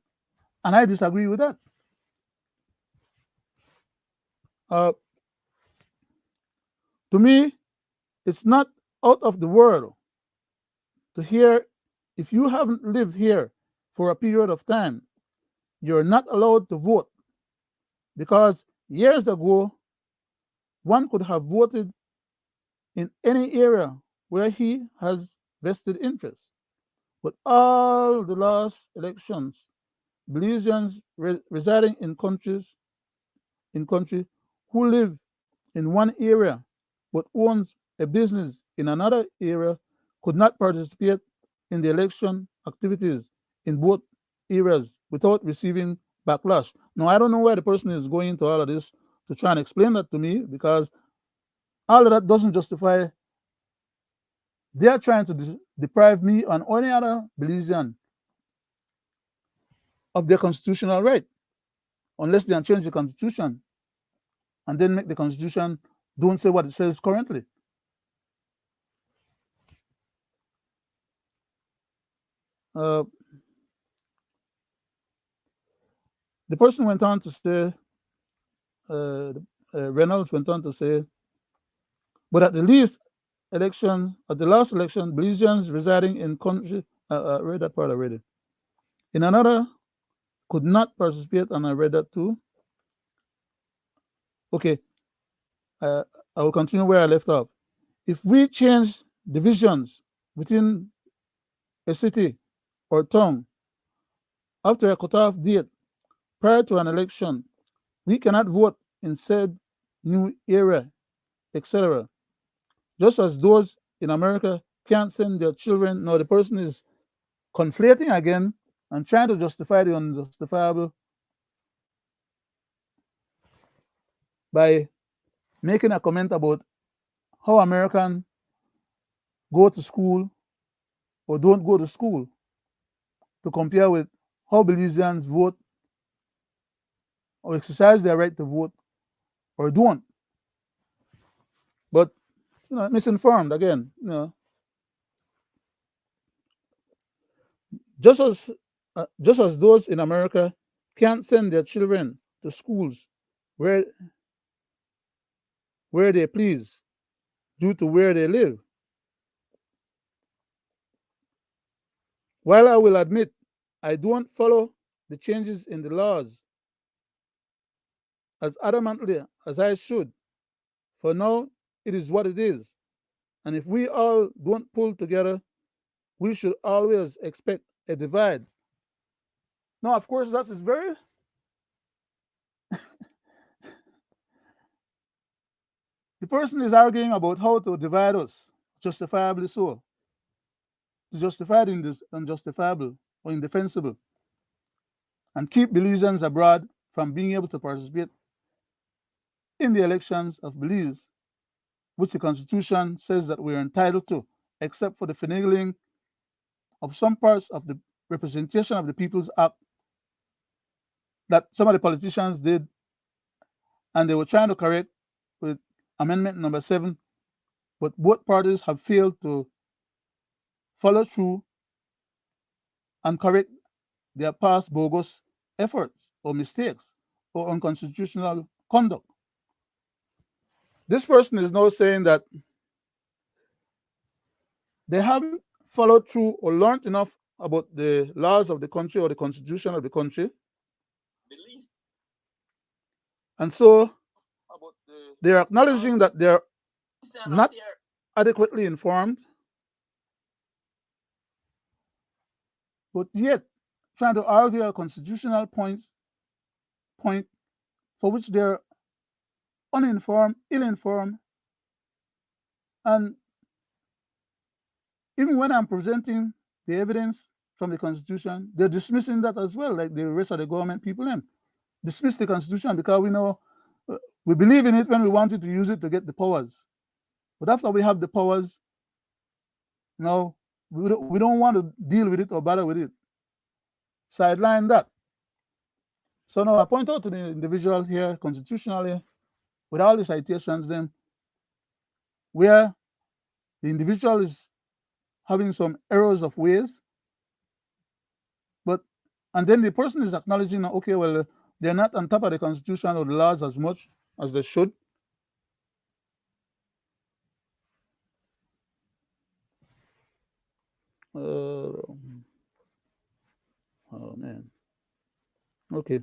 And I disagree with that. To me, it's not out of the world to hear, if you haven't lived here for a period of time, you're not allowed to vote, because years ago, one could have voted in any area where he has vested interest. But all the last elections, Belizeans residing in country who live in one area but owns a business in another area could not participate in the election activities in both areas without receiving backlash. Now, I don't know why the person is going into all of this to try and explain that to me, because all of that doesn't justify. They are trying to deprive me and any other Belizean of their constitutional right, unless they change the Constitution and then make the Constitution don't say what it says currently. The person went on to say, Reynolds went on to say, but at the last election, Belizeans residing in country, I read that part already. In another, could not participate, and I read that too. Okay, I will continue where I left off. If we change divisions within a city or town after a cutoff date prior to an election, we cannot vote in said new area, etc. Just as those in America can't send their children. Now the person is conflating again and trying to justify the unjustifiable by making a comment about how Americans go to school or don't go to school, to compare with how Belizeans vote or exercise their right to vote or don't. But misinformed again. Just as just as those in America can't send their children to schools where they please due to where they live. While I will admit I don't follow the changes in the laws as adamantly as I should, for now it is what it is. And if we all don't pull together, we should always expect a divide. Now, of course, that is very the person is arguing about how to divide us, justifiably so. To justify the unjustifiable or indefensible, and keep Belizeans abroad from being able to participate in the elections of Belize, which the Constitution says that we are entitled to, except for the finagling of some parts of the Representation of the People's Act that some of the politicians did, and they were trying to correct with Amendment number 7, but both parties have failed to follow through and correct their past bogus efforts or mistakes or unconstitutional conduct. This person is now saying that they haven't followed through or learned enough about the laws of the country or the constitution of the country. And so they are acknowledging that they're not adequately informed, but yet trying to argue a constitutional point for which they're uninformed, ill-informed, and even when I'm presenting the evidence from the Constitution, they're dismissing that as well, like the rest of the government people dismiss the Constitution because we know we believe in it when we wanted to use it to get the powers. But after we have the powers, no, we don't want to deal with it or bother with it. Sideline that. So now I point out to the individual here constitutionally, with all the citations, then where the individual is having some errors of ways, and then the person is acknowledging, okay, well, they're not on top of the Constitution or the laws as much as they should. Oh man. Okay.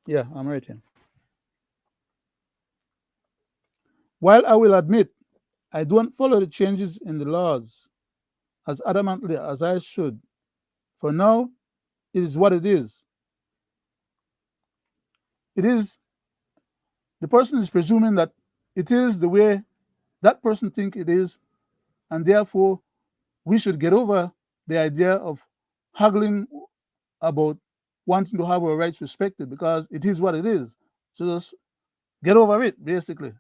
Yeah, I'm right here. While I will admit I don't follow the changes in the laws as adamantly as I should, for now it is what it is. It is, the person is presuming that it is the way that person thinks it is, and therefore we should get over the idea of haggling about wanting to have our rights respected because it is what it is. So just get over it, basically.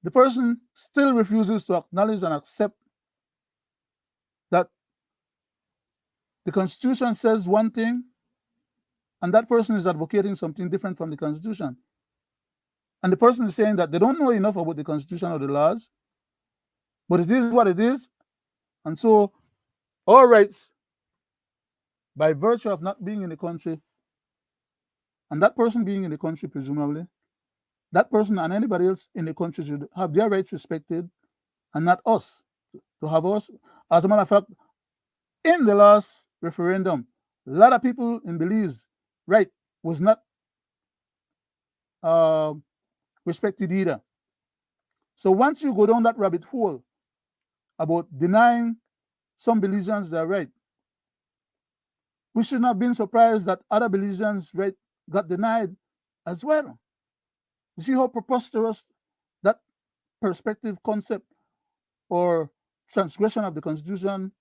The person still refuses to acknowledge and accept that the Constitution says one thing and that person is advocating something different from the Constitution. And the person is saying that they don't know enough about the Constitution or the laws, but it is what it is. And so all rights, by virtue of not being in the country, and that person being in the country, presumably, that person and anybody else in the country should have their rights respected and not us, to have us. As a matter of fact, in the last referendum, a lot of people in Belize, right, was not respected either. So once you go down that rabbit hole about denying some Belizeans their right, we shouldn't have been surprised that other Belizeans' right got denied as well. You see how preposterous that perspective concept or transgression of the Constitution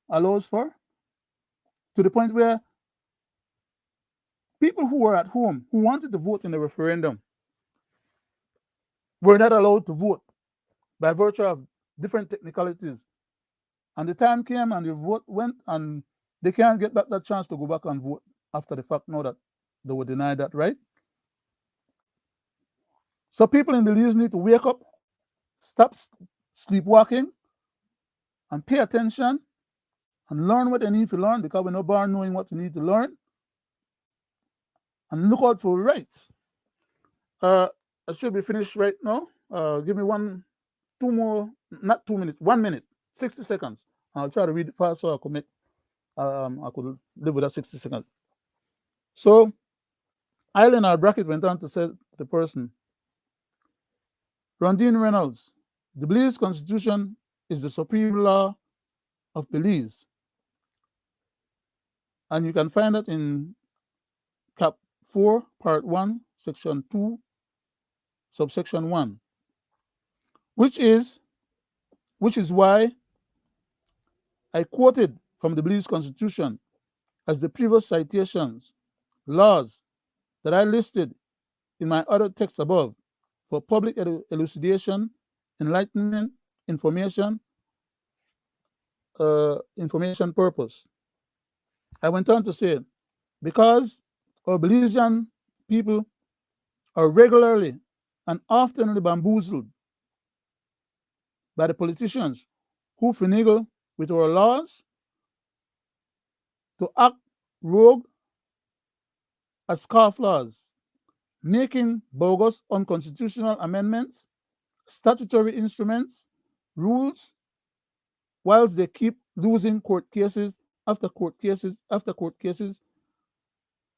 allows for, to the point where people who were at home who wanted to vote in the referendum were not allowed to vote by virtue of different technicalities. And the time came and the vote went, and they can't get back that chance to go back and vote after the fact now that they were denied that right. So people in Belize need to wake up, stop sleepwalking, and pay attention and learn what they need to learn, because we're not born knowing what we need to learn, and look out for rights. I should be finished right now. Give me 1 minute, 1 minute, 60 seconds. I'll try to read it fast so I could live with that 60 seconds. So Leonard Brackett went on to say to the person, Rondine Reynolds, the Belize Constitution is the supreme law of Belize. And you can find that in Cap 4, Part 1, Section 2, Subsection 1, which is why I quoted from the Belize Constitution as the previous citations, laws that I listed in my other text above for public elucidation, enlightenment, information purpose. I went on to say, because our Belizean people are regularly and often bamboozled by the politicians who finagle with our laws to act rogue as scofflaws, making bogus unconstitutional amendments, statutory instruments, rules, whilst they keep losing court cases after court cases after court cases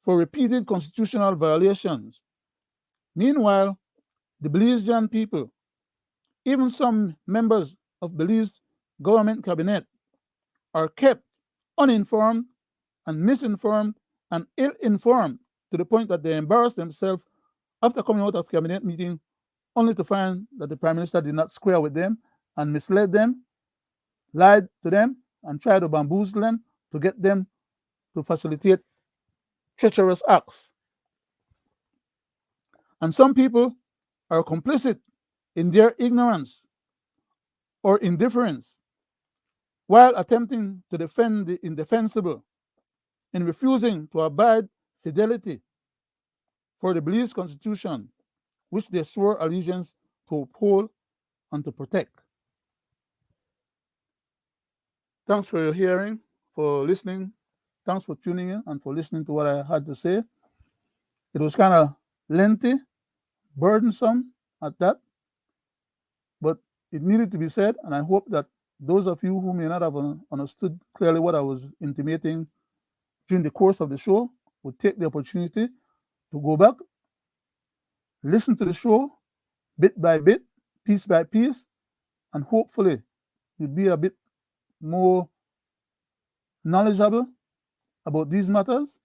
for repeated constitutional violations. Meanwhile, the Belizean people, even some members of Belize government cabinet, are kept uninformed and misinformed and ill-informed to the point that they embarrass themselves after coming out of cabinet meeting only to find that the Prime Minister did not square with them and misled them, lied to them, and tried to bamboozle them to get them to facilitate treacherous acts. And some people are complicit in their ignorance or indifference while attempting to defend the indefensible in refusing to abide fidelity for the Belize Constitution, which they swore allegiance to uphold and to protect. Thanks for your hearing, for listening. Thanks for tuning in and for listening to what I had to say. It was kind of lengthy, burdensome at that, but it needed to be said, and I hope that those of you who may not have understood clearly what I was intimating during the course of the show would take the opportunity to go back, listen to the show bit by bit, piece by piece, and hopefully you'll be a bit more knowledgeable about these matters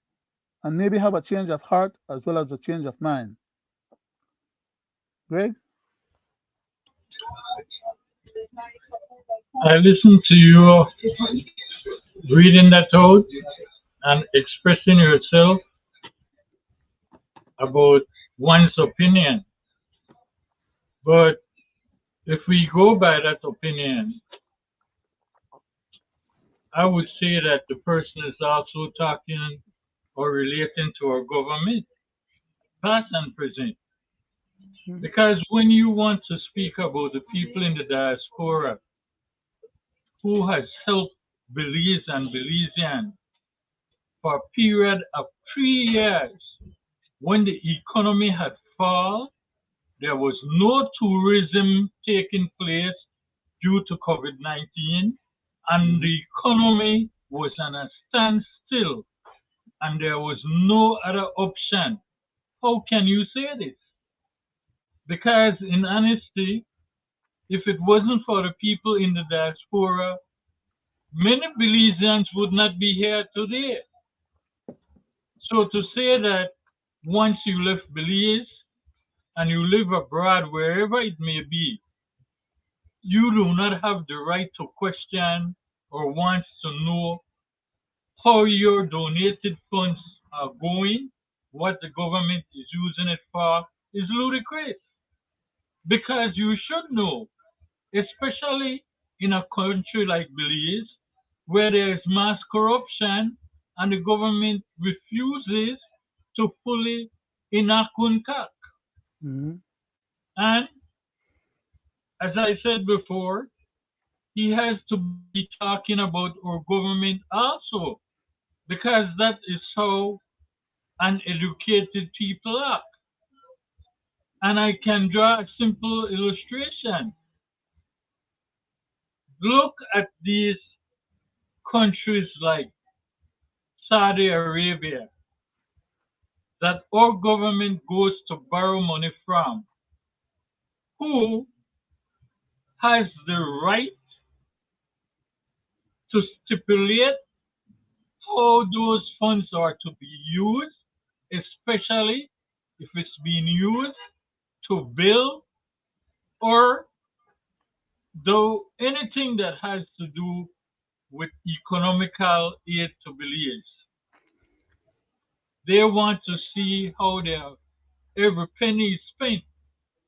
and maybe have a change of heart as well as a change of mind. Greg? I listened to you reading that out and expressing yourself about one's opinion. But if we go by that opinion, I would say that the person is also talking or relating to our government, past and present. Because when you want to speak about the people in the diaspora who has helped Belize and Belizean for a period of 3 years, when the economy had fallen, there was no tourism taking place due to COVID-19, and the economy was on a standstill, and there was no other option. How can you say this? Because in honesty, if it wasn't for the people in the diaspora, many Belizeans would not be here today. So to say that once you left Belize and you live abroad, wherever it may be, you do not have the right to question or want to know how your donated funds are going, what the government is using it for, is ludicrous. Because you should know, especially in a country like Belize, where there is mass corruption and the government refuses to fully enact UNCAC. Mm-hmm. And as I said before, he has to be talking about our government also, because that is how uneducated people act. And I can draw a simple illustration. Look at these countries like Saudi Arabia that our government goes to borrow money from. Who has the right to stipulate how those funds are to be used, especially if it's being used to build or do anything that has to do with economical aid to Belize? They want to see how their every penny is spent.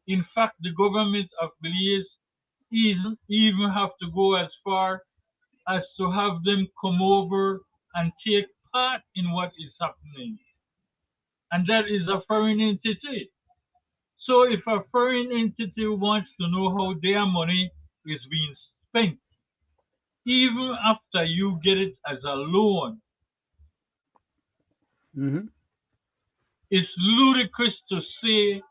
In fact, the government of Belize even have to go as far as to have them come over and take part in what is happening. And that is a foreign entity. So if a foreign entity wants to know how their money is being spent, even after you get it as a loan, Mm-hmm. it's ludicrous to say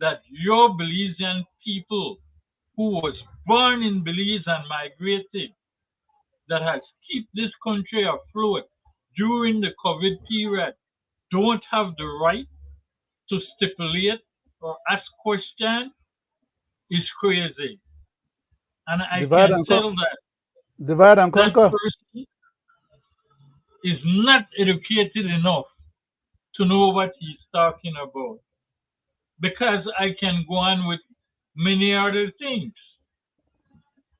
that your Belizean people who was born in Belize and migrated, that has kept this country afloat during the COVID period, don't have the right to stipulate or ask questions is crazy. And I Divide can and tell that divide and that conquer. person is not educated enough to know what he's talking about. Because I can go on with many other things.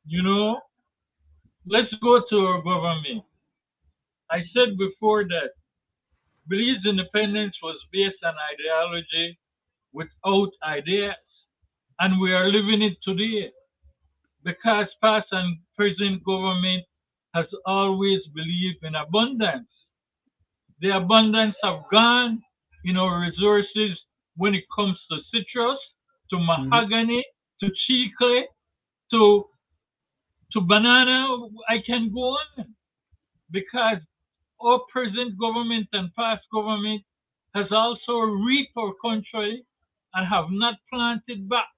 You know, let's go to our government. I said before that Belize independence was based on ideology without ideas. And we are living it today because past and present government has always believed in abundance. The abundance have gone in our resources when it comes to citrus, to Mm-hmm. mahogany, to chicle, to banana. I can go on because our present government and past government has also reaped our country and have not planted back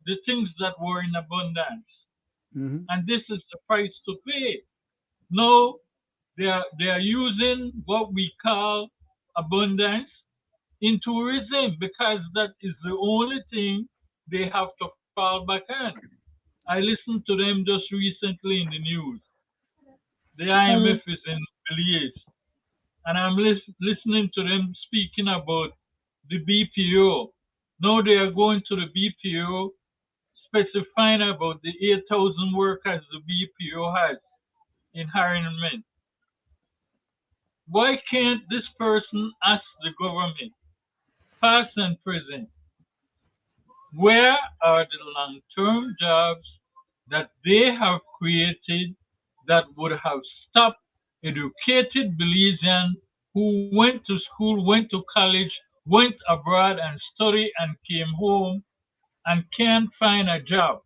the things that were in abundance. Mm-hmm. And this is the price to pay. Now they are using what we call abundance in tourism because that is the only thing they have to fall back on. I listened to them just recently in the news. The IMF And is in Belize, and I'm listening to them speaking about the BPO. Now they are going to the BPO, specifying about the 8,000 workers the BPO has in Harriman. Why can't this person ask the government, past and present, where are the long-term jobs that they have created that would have stopped educated Belizeans who went to school, went to college, went abroad and studied and came home and can't find a job?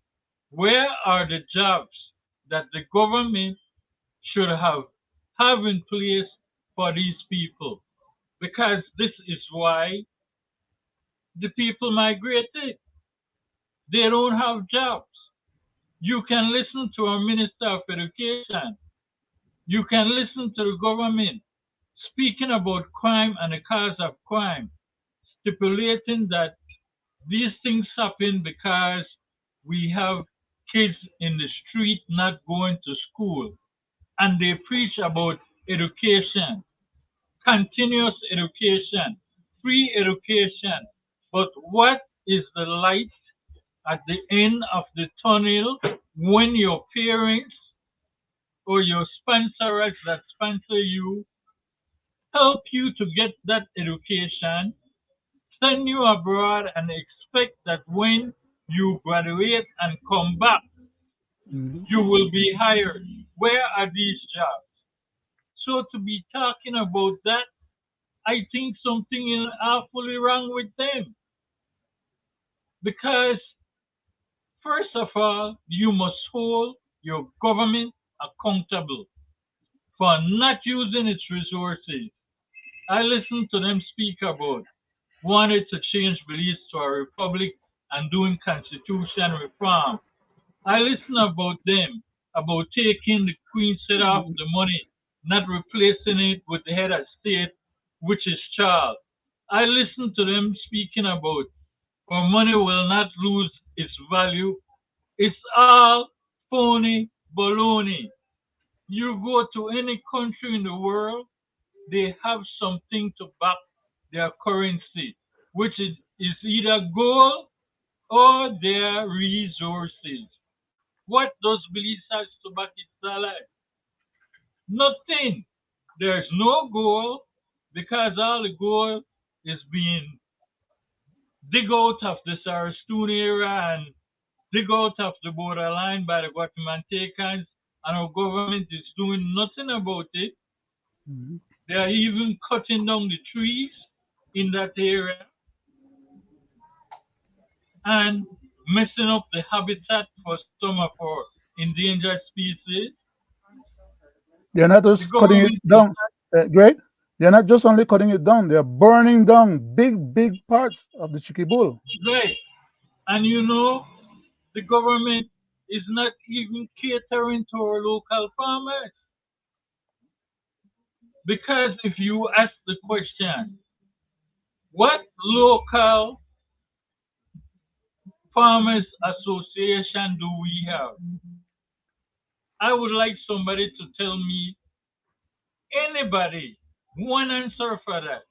Where are the jobs that the government should have in place for these people? Because this is why the people migrated. They don't have jobs. You can listen to our Minister of Education. You can listen to the government speaking about crime and the cause of crime, stipulating that these things happen because we have kids in the street not going to school. And they preach about education, continuous education, free education. But what is the light at the end of the tunnel when your parents or your sponsors that sponsor you help you to get that education, send you abroad, and expect that when you graduate and come back, mm-hmm. you will be hired? Where are these jobs? So to be talking about that, I think something is awfully wrong with them because first of all, you must hold your government accountable for not using its resources. I listened to them speak about wanted to change Belize to a republic and doing constitution reform. I listened about them, about taking the Queen's head off the money, not replacing it with the head of state, which is Charles. I listened to them speaking about our money will not lose its value. It's all phony baloney. You go to any country in the world, they have something to back their currency, which is either gold or their resources. What does Belize have to back its dollar? Nothing. There's no gold because all the gold is being dig out of the Sarastune area and dig out of the borderline by the Guatemaltecans, and our government is doing nothing about it. Mhm. They are even cutting down the trees in that area and messing up the habitat for some of our endangered species. They're not The just cutting it government is down, great. They're not just only cutting it down; they're burning down big parts of the Chicky Bull. not right. And you know, the government is not even catering to our local farmers. Because if you ask the question, what local farmers association do we have? I would like somebody to tell me, anybody, one answer for that.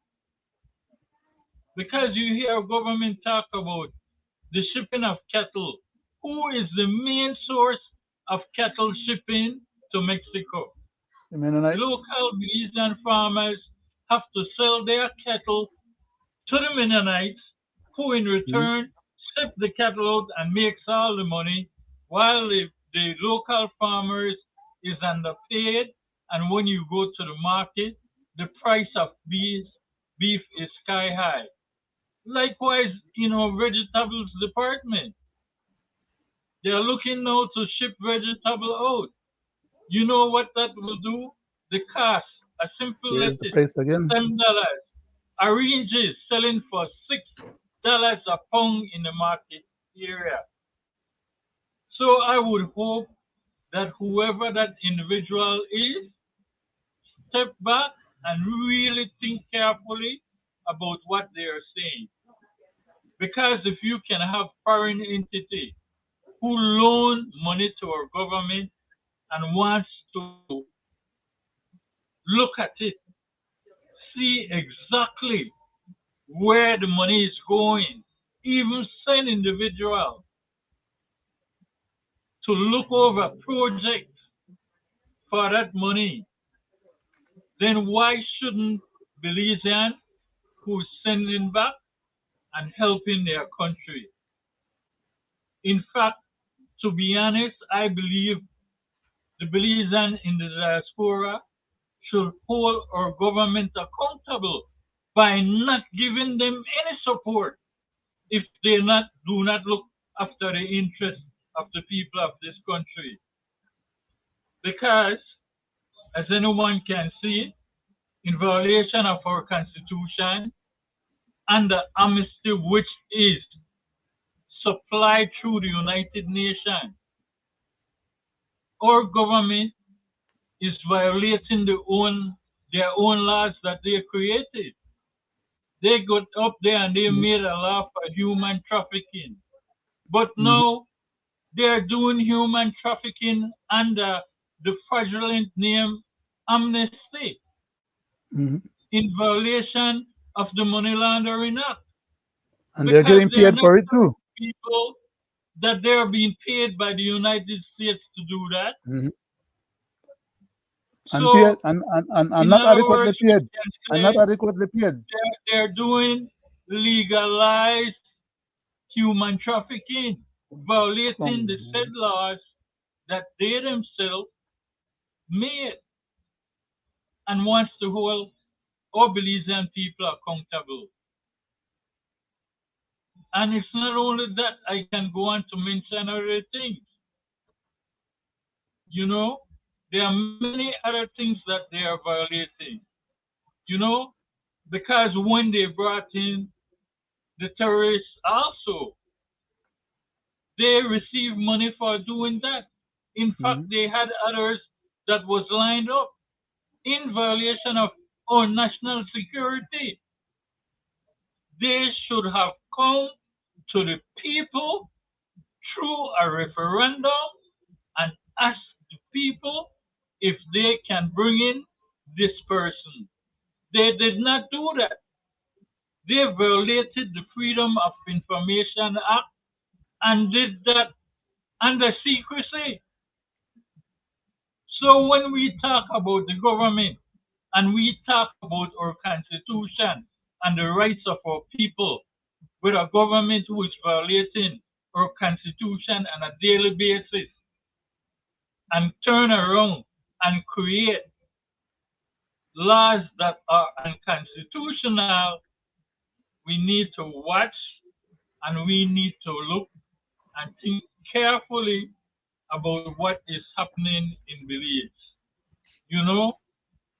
Because you hear government talk about the shipping of cattle. Who is the main source of cattle shipping to Mexico? The Mennonites. Local Belizean farmers have to sell their cattle to the Mennonites, who in Mhm. return ship the cattle out and makes all the money, while the local farmers is underpaid. And when you go to the market, the price of beef is sky high. Likewise, in our vegetables department, they are looking now to ship vegetable out. You know what that will do? The cost, a simple Here's the lettuce, price again. $7. Oranges selling for $6 a pound in the market area. So I would hope that whoever that individual is, step back and really think carefully about what they are saying. Because if you can have foreign entity who loan money to our government and wants to look at it, see exactly where the money is going, even send individuals to look over projects for that money, then why shouldn't Belizean who's sending back and helping their country? In fact, to be honest, I believe the Belizean in the diaspora should hold our government accountable by not giving them any support if they do not look after the interests of the people of this country. Because, as anyone can see, in violation of our constitution and the amnesty which is supplied through the United Nations, our government is violating their own laws that they created. They got up there and they Mhm. made a law for human trafficking. But Mhm. now they're doing human trafficking under the fraudulent name amnesty Mhm. in violation of the Money Laundering Act, And they're because getting they are paid not for it telling too. people that they are being paid by the United States to do that. Mhm. And paid So, and in not other adequately words, we paid. can And not say adequately paid. they're doing legalized human trafficking, violating the said Um, laws that they themselves made, and wants to hold all Belizean people accountable. And it's not only that, I can go on to mention other things. You know, there are many other things that they are violating. You know, because when they brought in the terrorists also, they received money for doing that. In fact, they had others that was lined up in violation of our national security. They should have come to the people through a referendum and ask the people if they can bring in this person. They did not do that. They violated the Freedom of Information Act and did that under secrecy. So when we talk about the government and we talk about our constitution and the rights of our people, with a government who is violating our constitution on a daily basis and turn around and create laws that are unconstitutional, we need to watch and we need to look and think carefully about what is happening in Belize. You know,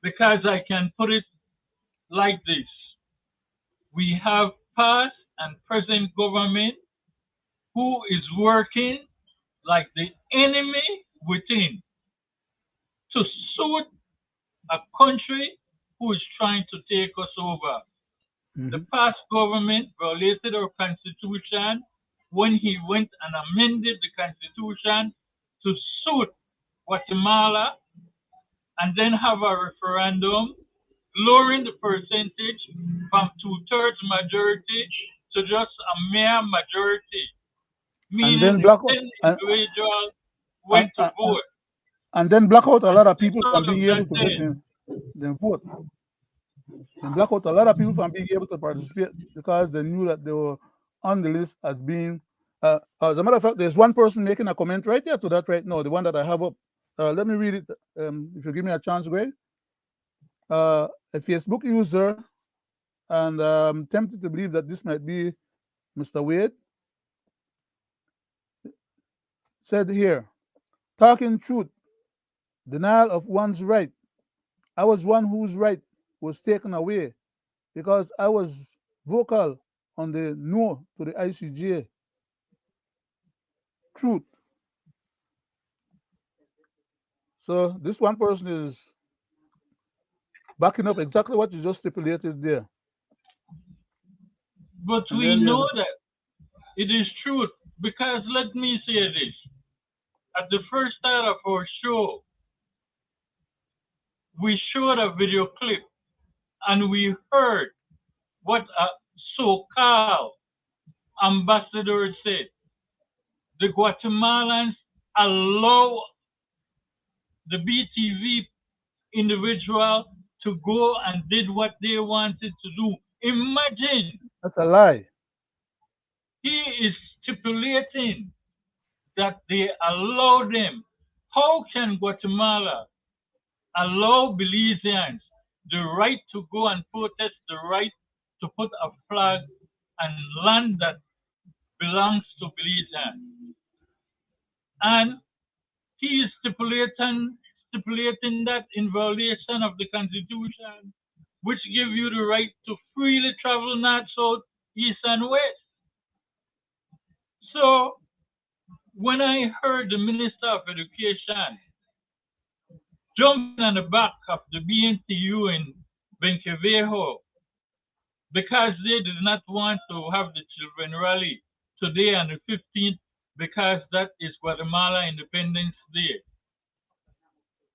because I can put it like this. We have past and present government who is working like the enemy within to suit a country who is trying to take us over. The past government violated our constitution when he went and amended the constitution to suit Guatemala and then have a referendum lowering the percentage from 2/3 majority to just a mere majority, meaning the 10 individuals went to vote. And then block out a lot of people Because from of being able that to get the vote. And block out a lot of people from being able to participate because they knew that they were on the list as being. As a matter of fact, there's one person making a comment right there to that right now, the one that I have up. Let me read it if you give me a chance, Greg. A Facebook user, and I'm tempted to believe that this might be Mr. Wade, said here, talking truth, denial of one's right. I was one whose right was taken away because I was vocal on the no to the ICJ. Truth. So this one person is backing up exactly what you just stipulated there. But And we then know that it is truth because let me say this. At the first start of our show, we showed a video clip and we heard what a so-called ambassador said. The Guatemalans allow the BTV individual to go and did what they wanted to do. Imagine. That's a lie. He is stipulating that they allow them. How can Guatemala allow Belizeans the right to go and protest, the right to put a flag and land that belongs to Belizeans? And he is stipulating that in violation of the Constitution, which give you the right to freely travel north, south, east, and west. So when I heard the Minister of Education jumping on the back of the BNTU in Benquevejo because they did not want to have the children rally today on the 15th because that is Guatemala Independence Day,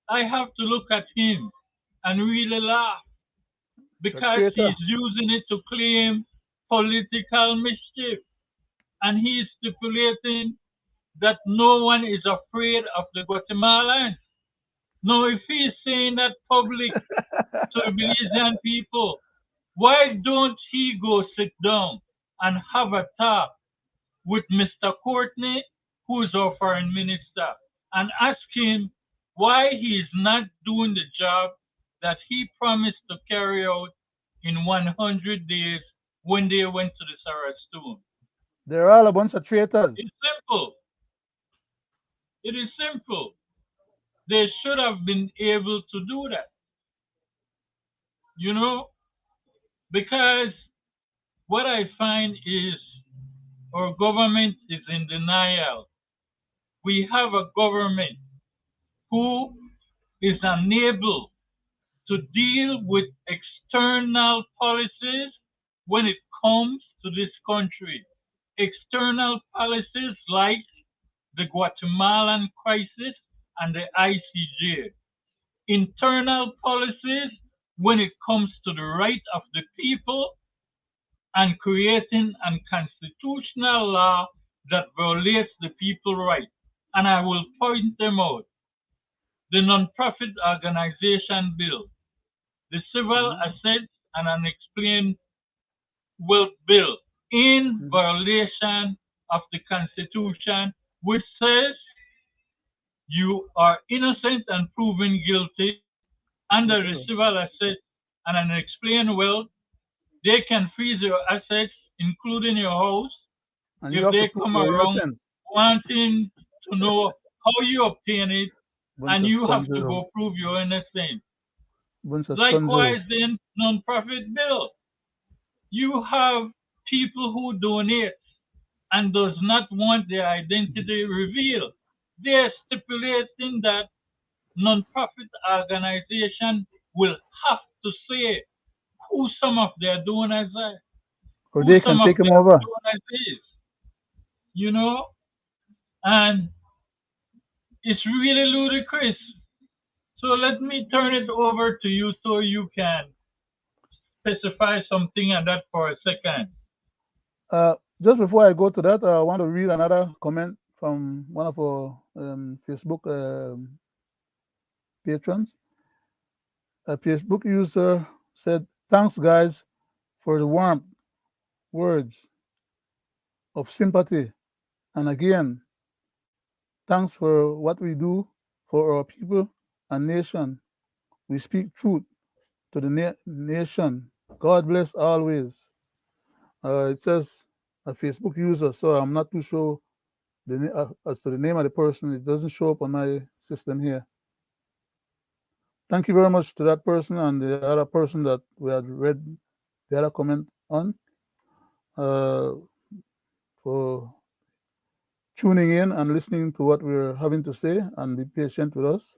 I have to look at him and really laugh because he's using it to claim political mischief. And he's stipulating that no one is afraid of the Guatemalans. Now, if he's saying that public to the Belizean people, why don't he go sit down and have a talk with Mr. Courtney, who is our foreign minister, and ask him why he is not doing the job that he promised to carry out in 100 days when they went to the Sarastone? They're all a bunch of traitors. It's simple. It is simple. They should have been able to do that, you know, because what I find is our government is in denial. We have a government who is unable to deal with external policies when it comes to this country. External policies like the Guatemalan crisis and the ICJ. Internal policies when it comes to the right of the people and creating a constitutional law that violates the people's rights. And I will point them out. The non-profit organization bill, the civil assets and unexplained wealth bill, in violation of the Constitution, which says you are innocent and proven guilty under the civil assets and unexplained wealth. They can freeze your assets, including your house, And you if have to they prove come you're around innocent. wanting to know how you obtain it, Bunch and of you have to go scoundrels. prove you're innocent. Bunch of scoundrels. Likewise, the non-profit bill. You have people who donate and does not want their identity revealed. They're stipulating that non-profit organization will have to say who some of their donors are, Or who they some can of take him their over. donors is, you know, and it's really ludicrous. So let me turn it over to you so you can specify something on that for a second. Just before I go to that, I want to read another comment from one of our Facebook patrons. A Facebook user said, "Thanks, guys, for the warmth, words of sympathy. And again, thanks for what we do for our people and nation. We speak truth to the nation. God bless always." It says a Facebook user, so I'm not too sure as to the name of the person. It doesn't show up on my system here. Thank you very much to that person and the other person that we had read the other comment on uh, for tuning in and listening to what we're having to say and be patient with us.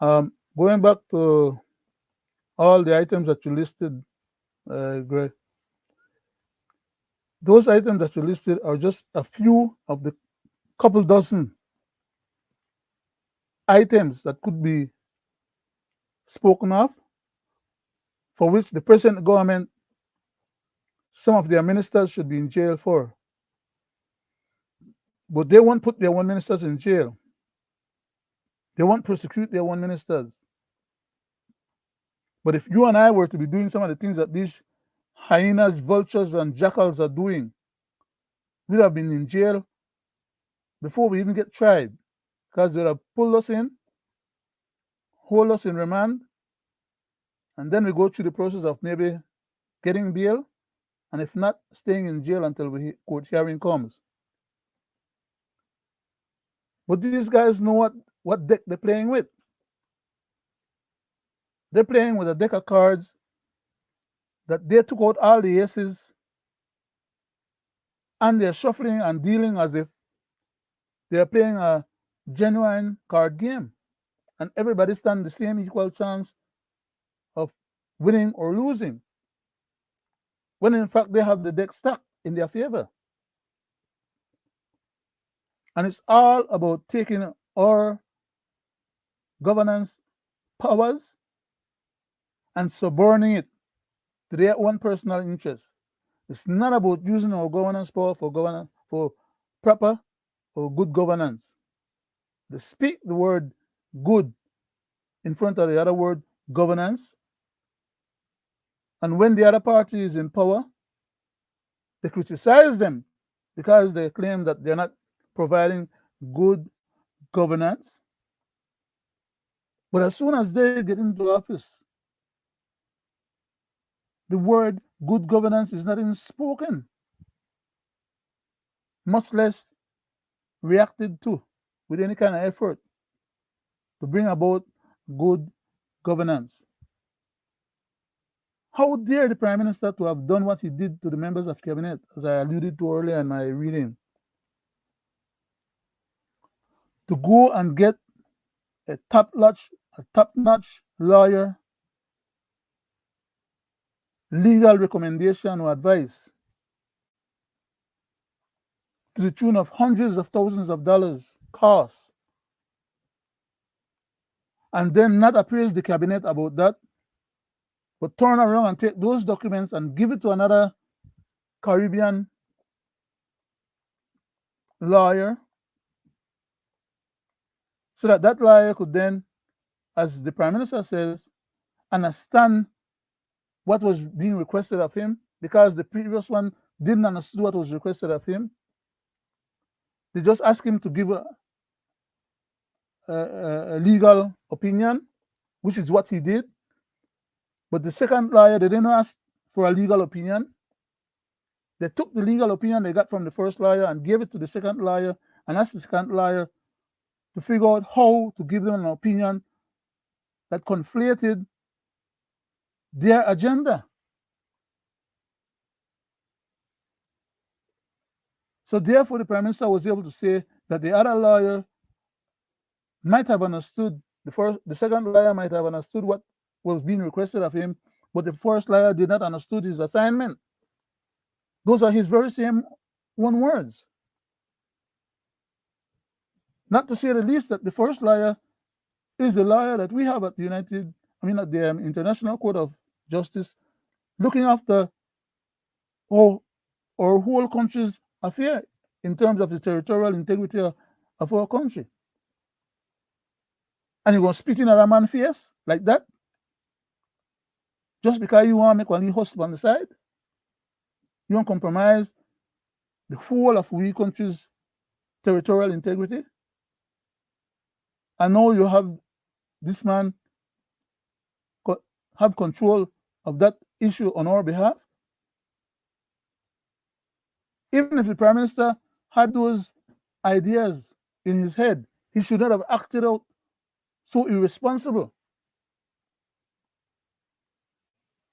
Going back to all the items that you listed, Greg, those items that you listed are just a few of the couple dozen items that could be spoken of, for which the present government, some of their ministers should be in jail for. But they won't put their own ministers in jail. They won't prosecute their own ministers. But if you and I were to be doing some of the things that these hyenas, vultures, and jackals are doing, we'd have been in jail before we even get tried, because they'd have pulled us in, hold us in remand, and then we go through the process of maybe getting bail, and if not, staying in jail until the court hearing comes. But these guys know what deck they're playing with. They're playing with a deck of cards that they took out all the aces, and they're shuffling and dealing as if they're playing a genuine card game, and everybody stands the same equal chance of winning or losing, when in fact they have the deck stacked in their favor. And it's all about taking our governance powers and suborning it to their own personal interests. It's not about using our governance power for proper or good governance. They speak the word good in front of the other word governance. And when the other party is in power, they criticize them because they claim that they're not providing good governance. But as soon as they get into office, the word good governance is not even spoken, much less reacted to with any kind of effort. to bring about good governance. How dare the Prime Minister to have done what he did to the members of Cabinet, as I alluded to earlier in my reading, to go and get a top-notch lawyer, legal recommendation or advice to the tune of hundreds of thousands of dollars cost, and then not appraise the Cabinet about that, but turn around and take those documents and give it to another Caribbean lawyer, so that that lawyer could then, as the Prime Minister says, understand what was being requested of him, because the previous one didn't understand what was requested of him. They just asked him to give a legal opinion, which is what he did. But the second lawyer, they didn't ask for a legal opinion. They took the legal opinion they got from the first lawyer and gave it to the second lawyer, and asked the second lawyer to figure out how to give them an opinion that conflated their agenda. So therefore, the Prime Minister was able to say that the other lawyer might have understood, the second lawyer might have understood what was being requested of him, but the first lawyer did not understood his assignment. Those are his very same one words. Not to say the least that the first lawyer is the lawyer that we have at the at the International Court of Justice, looking after our whole country's affair in terms of the territorial integrity of our country. And you're going to spit in another man's face like that? Just because you want to make one hustle on the side? You want to compromise the whole of we country's territorial integrity? And now you have this man have control of that issue on our behalf? Even if the Prime Minister had those ideas in his head, he should not have acted out so irresponsible.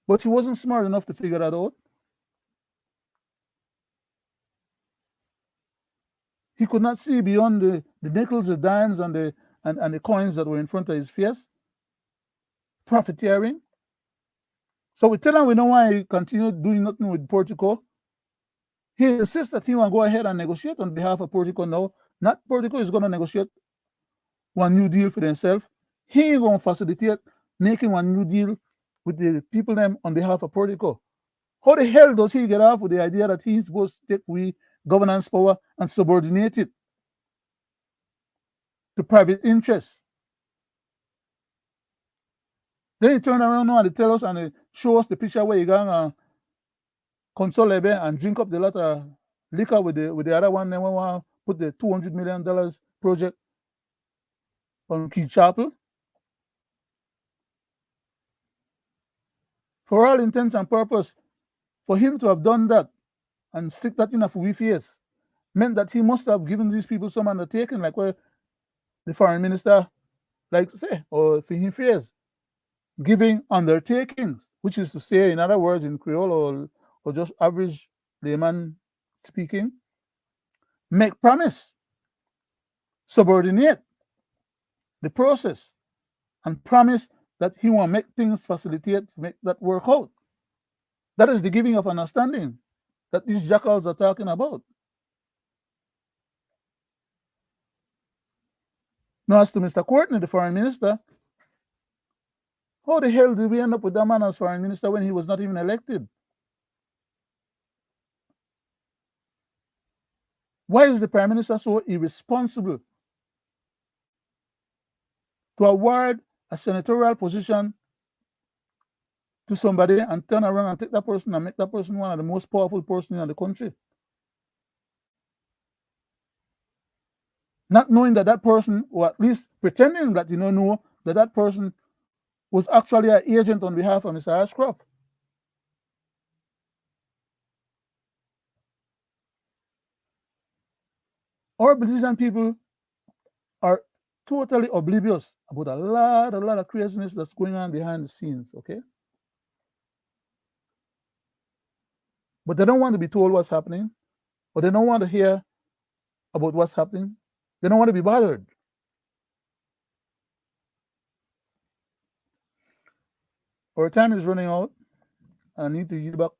But he wasn't smart enough to figure that out. He could not see beyond the nickels, the dimes, and the coins that were in front of his face, profiteering. So we tell him we don't want to continue doing nothing with Portugal. He insists that he want to go ahead and negotiate on behalf of Portugal now. Not Portugal is going to negotiate one new deal for themselves. He ain't going to facilitate making one new deal with the people them on behalf of Portugal. How the hell does he get off with the idea that he's supposed to take governance power and subordinate it to private interests? Then he turn around now and they tell us and they show us the picture where he going console and drink up the lot of liquor with the other one. Then we want to put the $200 million project on Key Chapel. For all intents and purpose, for him to have done that and stick that in a face meant that he must have given these people some undertaking, like where the foreign minister like to say, or for him fears, giving undertakings, which is to say, in other words, in Creole or just average layman speaking, make promise, subordinate the process, and promise that he will make things facilitate, make that work out. That is the giving of understanding that these jackals are talking about. Now, as to Mr. Courtney, the foreign minister, how the hell did we end up with that man as foreign minister when he was not even elected? Why is the prime minister so irresponsible to award a senatorial position to somebody and turn around and take that person and make that person one of the most powerful persons in the country? Not knowing that that person, or at least pretending that you don't know that that person was actually an agent on behalf of Mr. Ashcroft. Our Belizean people are totally oblivious about a lot of craziness that's going on behind the scenes, okay? But they don't want to be told what's happening, or they don't want to hear about what's happening. They don't want to be bothered. Our time is running out. I need to yield back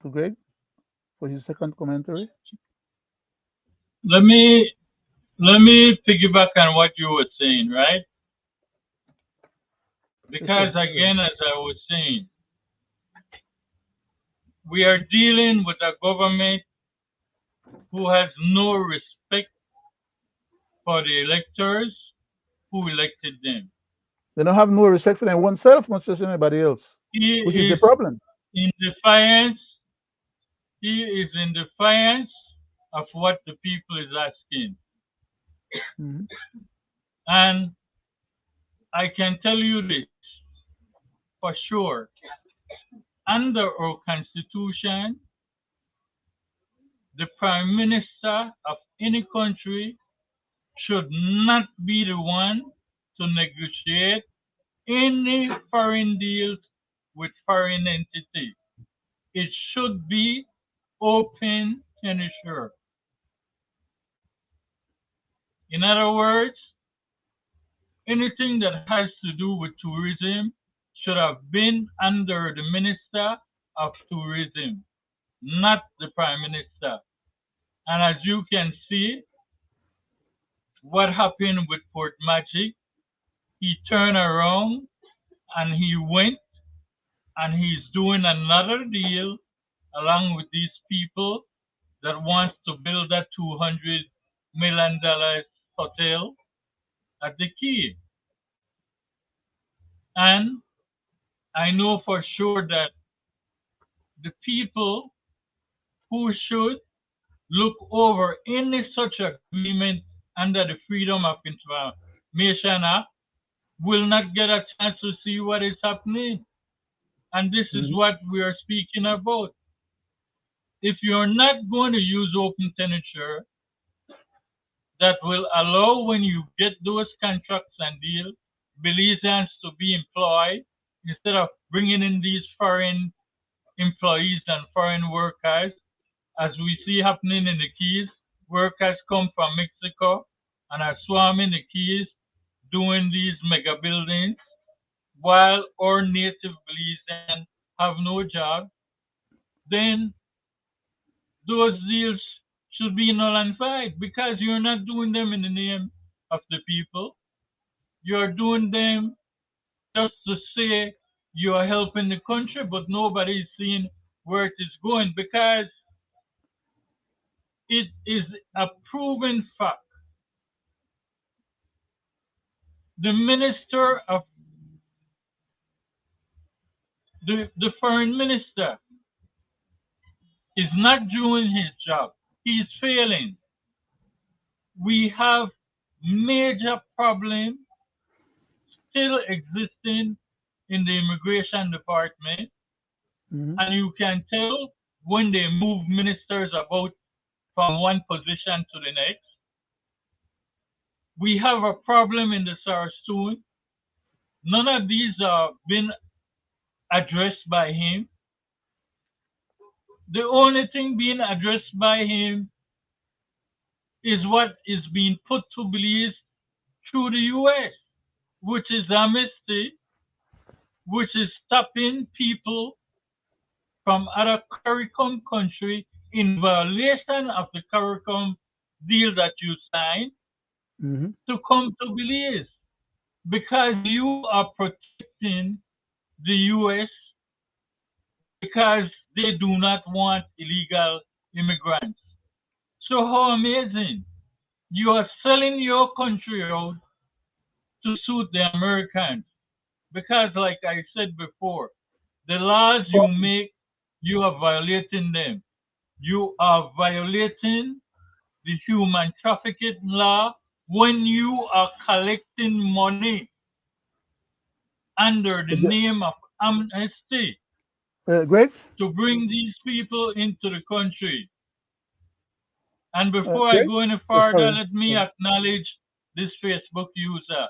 to Greg for his second commentary. Let me piggyback on what you were saying, right? Because Yes, sir. again, as I was saying, we are dealing with a government who has no respect for the electors who elected them. They don't have no respect for them oneself, much as anybody else, He which is the is problem. in defiance. He is in defiance of what the people is asking. Mhm. And I can tell you this for sure. Under our constitution, the prime minister of any country should not be the one to negotiate any foreign deals with foreign entities. It should be open tenure. In other words, anything that has to do with tourism should have been under the Minister of Tourism, not the Prime Minister. And as you can see, what happened with Port Magic, he turned around and he went and he's doing another deal along with these people that wants to build a $200 million hotel at the Key. And I know for sure that the people who should look over any such agreement under the Freedom of Information Act will not get a chance to see what is happening. And this is Mhm. what we are speaking about. If you're not going to use open tenure, that will allow when you get those contracts and deals, Belizeans to be employed instead of bringing in these foreign employees and foreign workers, as we see happening in the Keys. Workers come from Mexico and are swarming the Keys doing these mega buildings while our native Belizeans have no job. Then those deals should be null and void because you're not doing them in the name of the people. You're doing them just to say you are helping the country, but nobody is seeing where it is going because it is a proven fact. The minister of the foreign minister is not doing his job. He's failing. We have major problems still existing in the immigration department, Mhm. and you can tell when they move ministers about from one position to the next. We have a problem in the Sarassoon. None of these are been addressed by him. The only thing being addressed by him is what is being put to Belize through the US, which is amnesty, which is stopping people from other CARICOM country in violation of the CARICOM deal that you signed Mhm. to come to Belize because you are protecting the US because they do not want illegal immigrants. So how amazing. You are selling your country out to suit the Americans. Because like I said before, the laws you make, you are violating them. You are violating the human trafficking law when you are collecting money under the name of amnesty Greg, to bring these people into the country. And before I Greg? go any Oh, further, sorry. let me acknowledge this Facebook user.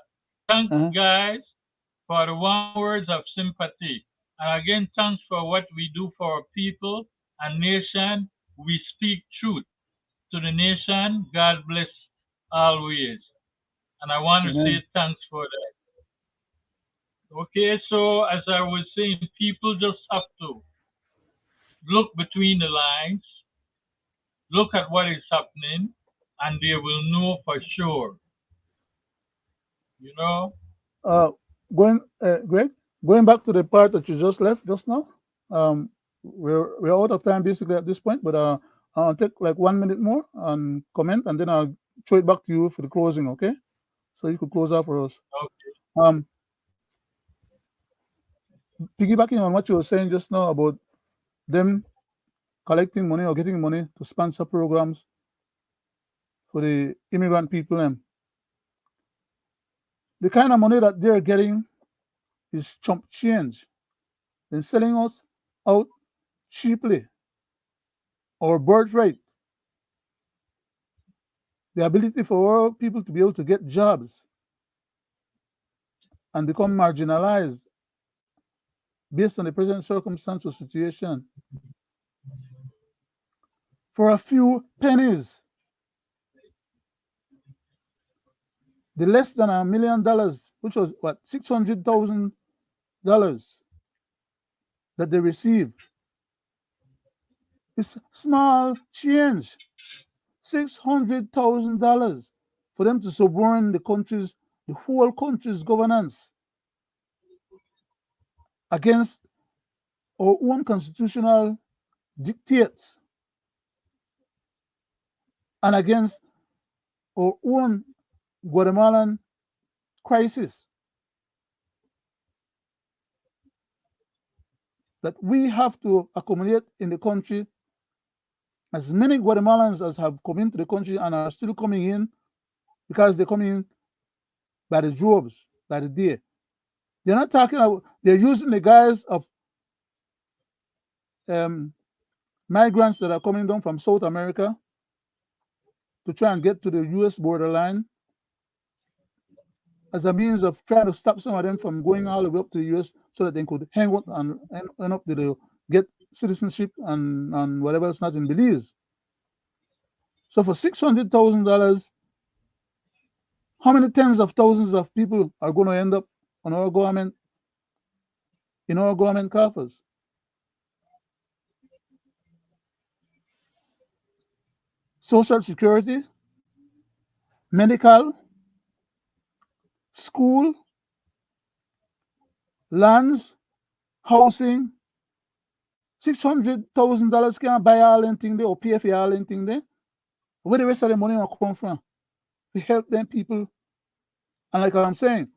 Thanks, Uh-huh. guys, for the warm words of sympathy. And again, thanks for what we do for our people and nation. We speak truth to the nation. God bless always. And I want to say Amen. thanks for that. Okay, so as I was saying, people just have to look between the lines, look at what is happening, and they will know for sure. You know? Uh, Greg, going back to the part that you just left just now. We're out of time basically at this point, but I'll take like 1 minute more and comment, and then I'll throw it back to you for the closing. Okay, so you could close out for us. Okay. Um, Piggybacking on what you were saying just now about them collecting money or getting money to sponsor programs for the immigrant people, and the kind of money that they're getting is chump change. They're selling us out cheaply. Our birthright, the ability for all people to be able to get jobs and become marginalized based on the present circumstance or situation for a few pennies. The less than $1 million, which was what, $600,000 that they receive, is small change. $600,000 for them to suborn the whole country's governance against our own constitutional dictates and against our own Guatemalan crisis, that we have to accommodate in the country as many Guatemalans as have come into the country and are still coming in, because they come in by the droves, by the day. They're not talking about, they're using the guise of migrants that are coming down from South America to try and get to the US borderline as a means of trying to stop some of them from going all the way up to the US so that they could hang out and end up to get citizenship and whatever else not in Belize. So for $600,000, how many tens of thousands of people are going to end up on our government, in our government coffers? Social Security, medical, school, lands, housing. $600,000 can't buy all anything there or pay for all anything there. Where the rest of the money will come from? To help them people. And like I'm saying,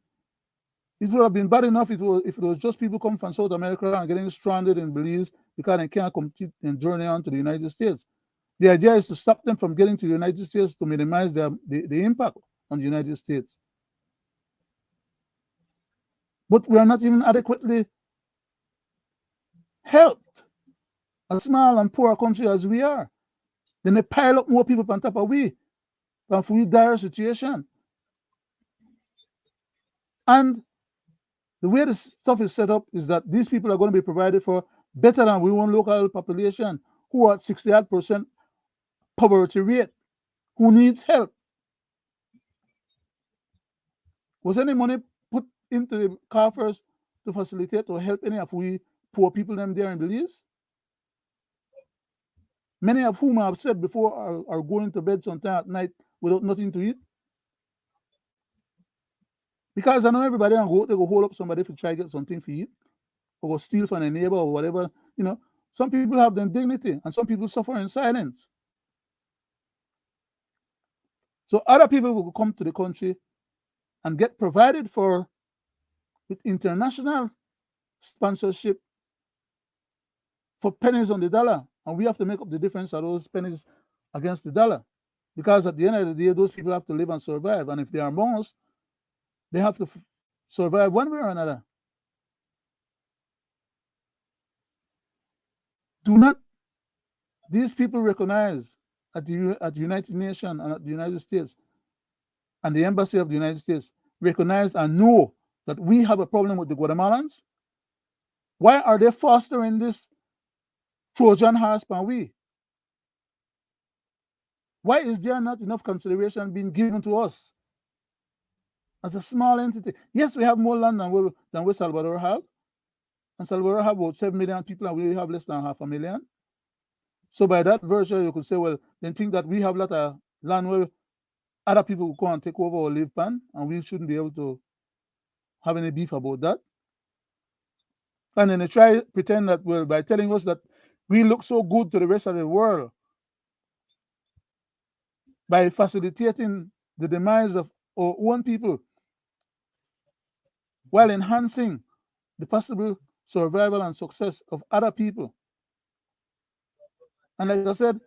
it would have been bad enough if it was just people coming from South America and getting stranded in Belize because they can't compete and journey on to the United States. The idea is to stop them from getting to the United States to minimize the impact on the United States. But we are not even adequately helped. A small and poor country as we are. Then they pile up more people on top of we dire situation. And the way the stuff is set up is that these people are going to be provided for better than we own local population who are at 68% poverty rate, who needs help. Was any money put into the coffers to facilitate or help any of we poor people them there in Belize? Many of whom I have said before are going to bed sometime at night without nothing to eat. Because I know everybody they go hold up somebody to try to get something to eat, or go steal from a neighbor or whatever. Some people have their dignity and some people suffer in silence. So other people will come to the country and get provided for with international sponsorship for pennies on the dollar. And we have to make up the difference of those pennies against the dollar. Because at the end of the day, those people have to live and survive. And if they are most, they have to survive one way or another. Do not these people recognize at the United Nations and at the United States and the embassy of the United States recognize and know that we have a problem with the Guatemalans, why are they fostering this Trojan horse and we? Why is there not enough consideration being given to us as a small entity? Yes, we have more land than we Salvador have. And Salvador have about 7 million people and we have less than 500,000. So by that virtue, you could say, well, then think that we have a lot of land where other people will come and take over or live pan, and we shouldn't be able to have any beef about that. And then they try to pretend that, well, by telling us that we look so good to the rest of the world, by facilitating the demise of our own people, while enhancing the possible survival and success of other people. And like I said,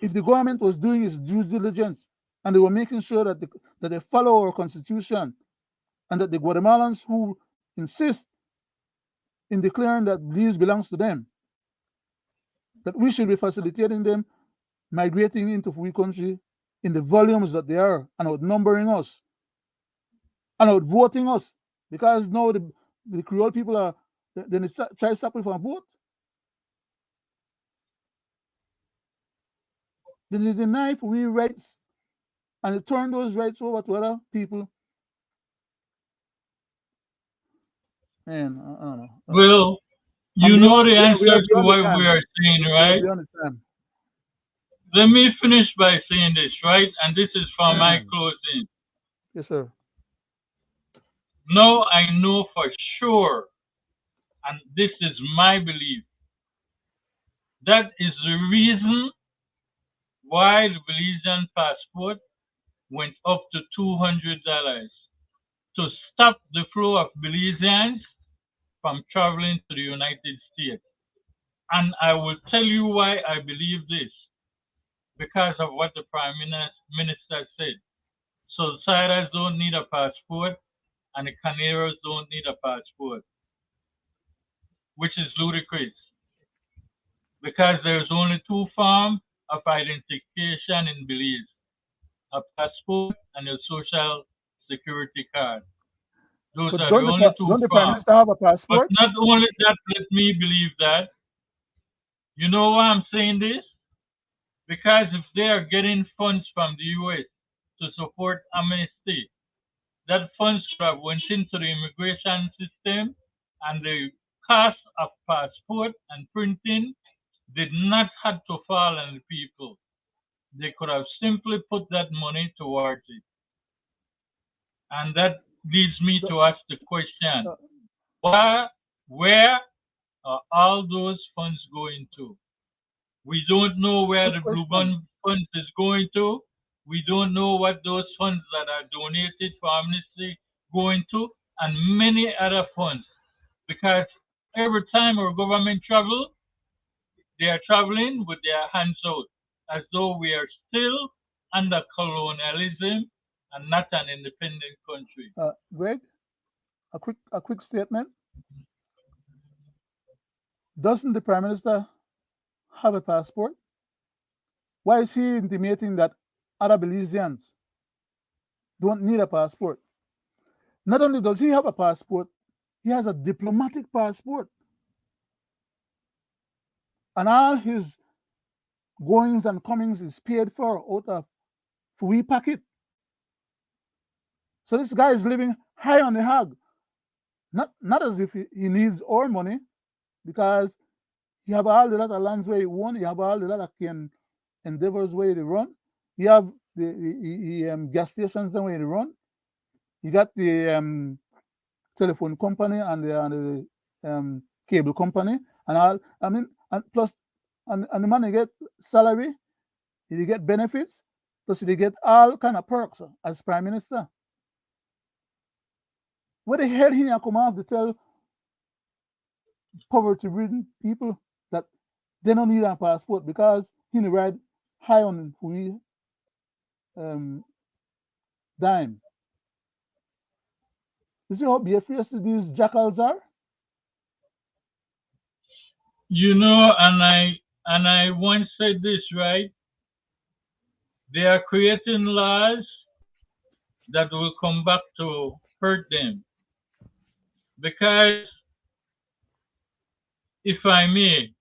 if the government was doing its due diligence and they were making sure that they follow our constitution, and that the Guatemalans who insist in declaring that Belize belongs to them, that we should be facilitating them migrating into free country in the volumes that they are, and outnumbering us, and outvoting us, because now the Creole people are, they try to support for a vote. They deny free rights, and they turn those rights over to other people. Man, I don't know. Well, you know the answer to what we are saying, right? Let me finish by saying this, right? And this is for my closing. Yes, sir. Now I know for sure, and this is my belief, that is the reason why the Belizean passport went up to $200, to stop the flow of Belizeans from traveling to the United States. And I will tell you why I believe this, because of what the Prime Minister said. So the Siders don't need a passport, and the Caneros don't need a passport, which is ludicrous, because there's only two forms of identification in Belize: a passport and a social security card. Those But are the only two don't the Prime forms. Minister have a But passport? not only that, let me believe that. You know why I'm saying this? Because if they are getting funds from the US to support amnesty, that funds should have went into the immigration system, and the cost of passport and printing did not have to fall on the people. They could have simply put that money towards it. And that leads me to ask the question, where are all those funds going to? We don't know where the Blue Bond funds is going to. We don't know what those funds that are donated for amnesty going to, and many other funds. Because every time our government travel, they are traveling with their hands out, as though we are still under colonialism and not an independent country. Greg, a quick statement. Doesn't the Prime Minister have a passport? Why is he intimating that other Belizeans don't need a passport? Not only does he have a passport, he has a diplomatic passport. And all his goings and comings is paid for out of free pocket. So this guy is living high on the hog. Not as if he needs our money, because he have all the lot of lands where he won, he have all the lot of endeavors where he run. You have the gas stations where he run. You got the telephone company and the cable company and all. I mean, and plus, and the man, he get salary, he get benefits, plus he get all kind of perks as Prime Minister. Where the hell he come off to tell poverty-ridden people that they don't need a passport because he ride high on free dime? You see how BFS these jackals are? You know, and I once said this, right? They are creating laws that will come back to hurt them. Because, if I may,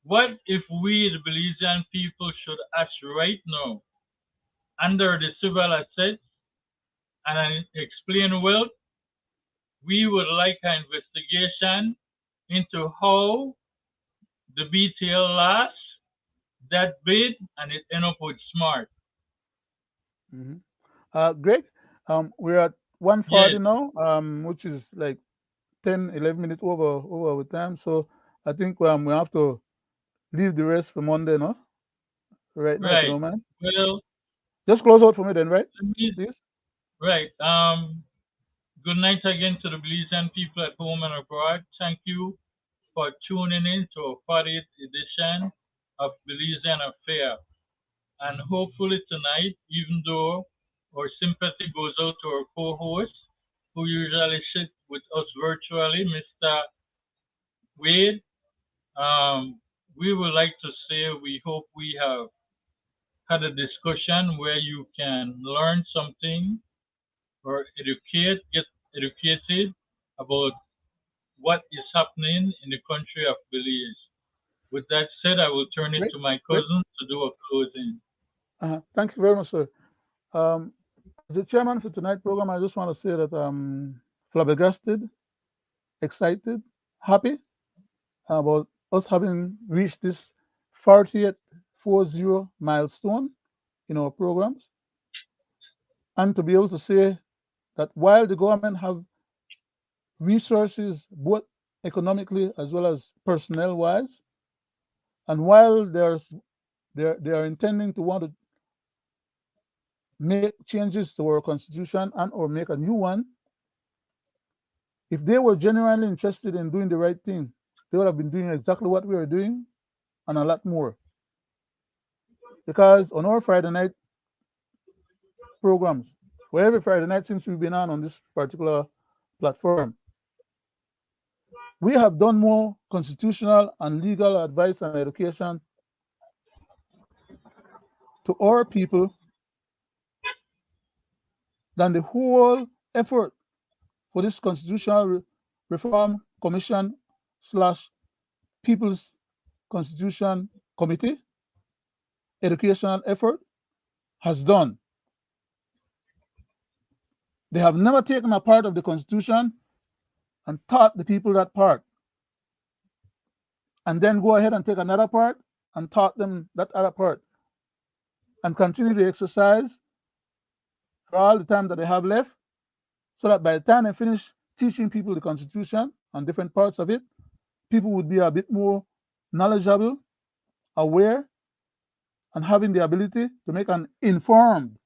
what if we, the Belizean people, should ask right now, under the civil assets and an explain wealth, we would like an investigation into how the BTL lost that bid and it ended up with Smart. Greg, we're at 1:40 Yes, now, which is like 10, 11 minutes over our time. So I think we have to leave the rest for Monday, no? Right now, if you right. don't mind. Well, Just close out for me then, right? let me, Please. right. Good night again to the Belizean people at home and abroad. Thank you for tuning in to our 40th edition of Belizean Affair. And hopefully tonight, even though our sympathy goes out to our co-host, who usually sits with us virtually, Mr. Wade, we would like to say we hope we have had a discussion where you can learn something or get educated about what is happening in the country of Belize. With that said, I will turn it Great. to my Great. cousin to do a closing. Thank you very much, sir. As the chairman for tonight's program, I just want to say that I'm flabbergasted, excited, happy about us having reached this 40th 40 milestone in our programs, and to be able to say that while the government have resources both economically as well as personnel wise, and while they are intending to want to make changes to our constitution and or make a new one, if they were genuinely interested in doing the right thing, they would have been doing exactly what we are doing and a lot more. Because on our Friday night programs, for every Friday night since we've been on this particular platform, we have done more constitutional and legal advice and education to our people than the whole effort for this constitutional reform commission slash people's constitution committee educational effort has done. They have never taken a part of the constitution and taught the people that part, and then go ahead and take another part and taught them that other part, and continue the exercise for all the time that they have left, so that by the time they finish teaching people the constitution and different parts of it, people would be a bit more knowledgeable, aware, and having the ability to make an informed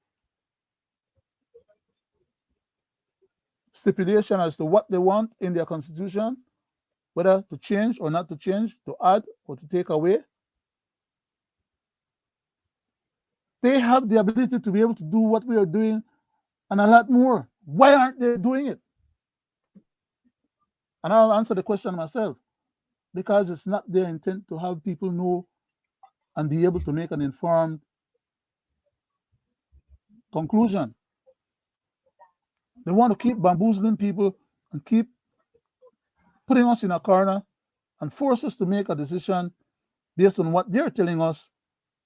stipulation as to what they want in their constitution, whether to change or not to change, to add or to take away. They have the ability to be able to do what we are doing and a lot more. Why aren't they doing it? And I'll answer the question myself. Because it's not their intent to have people know and be able to make an informed conclusion. They want to keep bamboozling people and keep putting us in a corner and force us to make a decision based on what they're telling us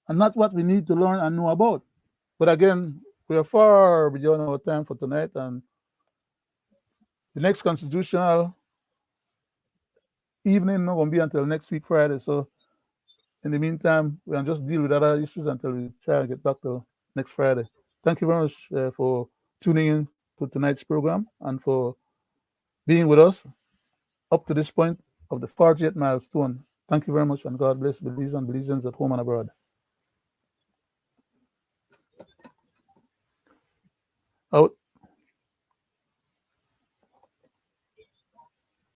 and not what we need to learn and know about. But again, we are far beyond our time for tonight, and the next constitutional evening not going to be until next week, Friday. So in the meantime, we'll just deal with other issues until we try and get back to next Friday. Thank you very much for tuning in to tonight's program and for being with us up to this point of the 40th milestone. Thank you very much, and God bless Belize and Belizeans at home and abroad. Out.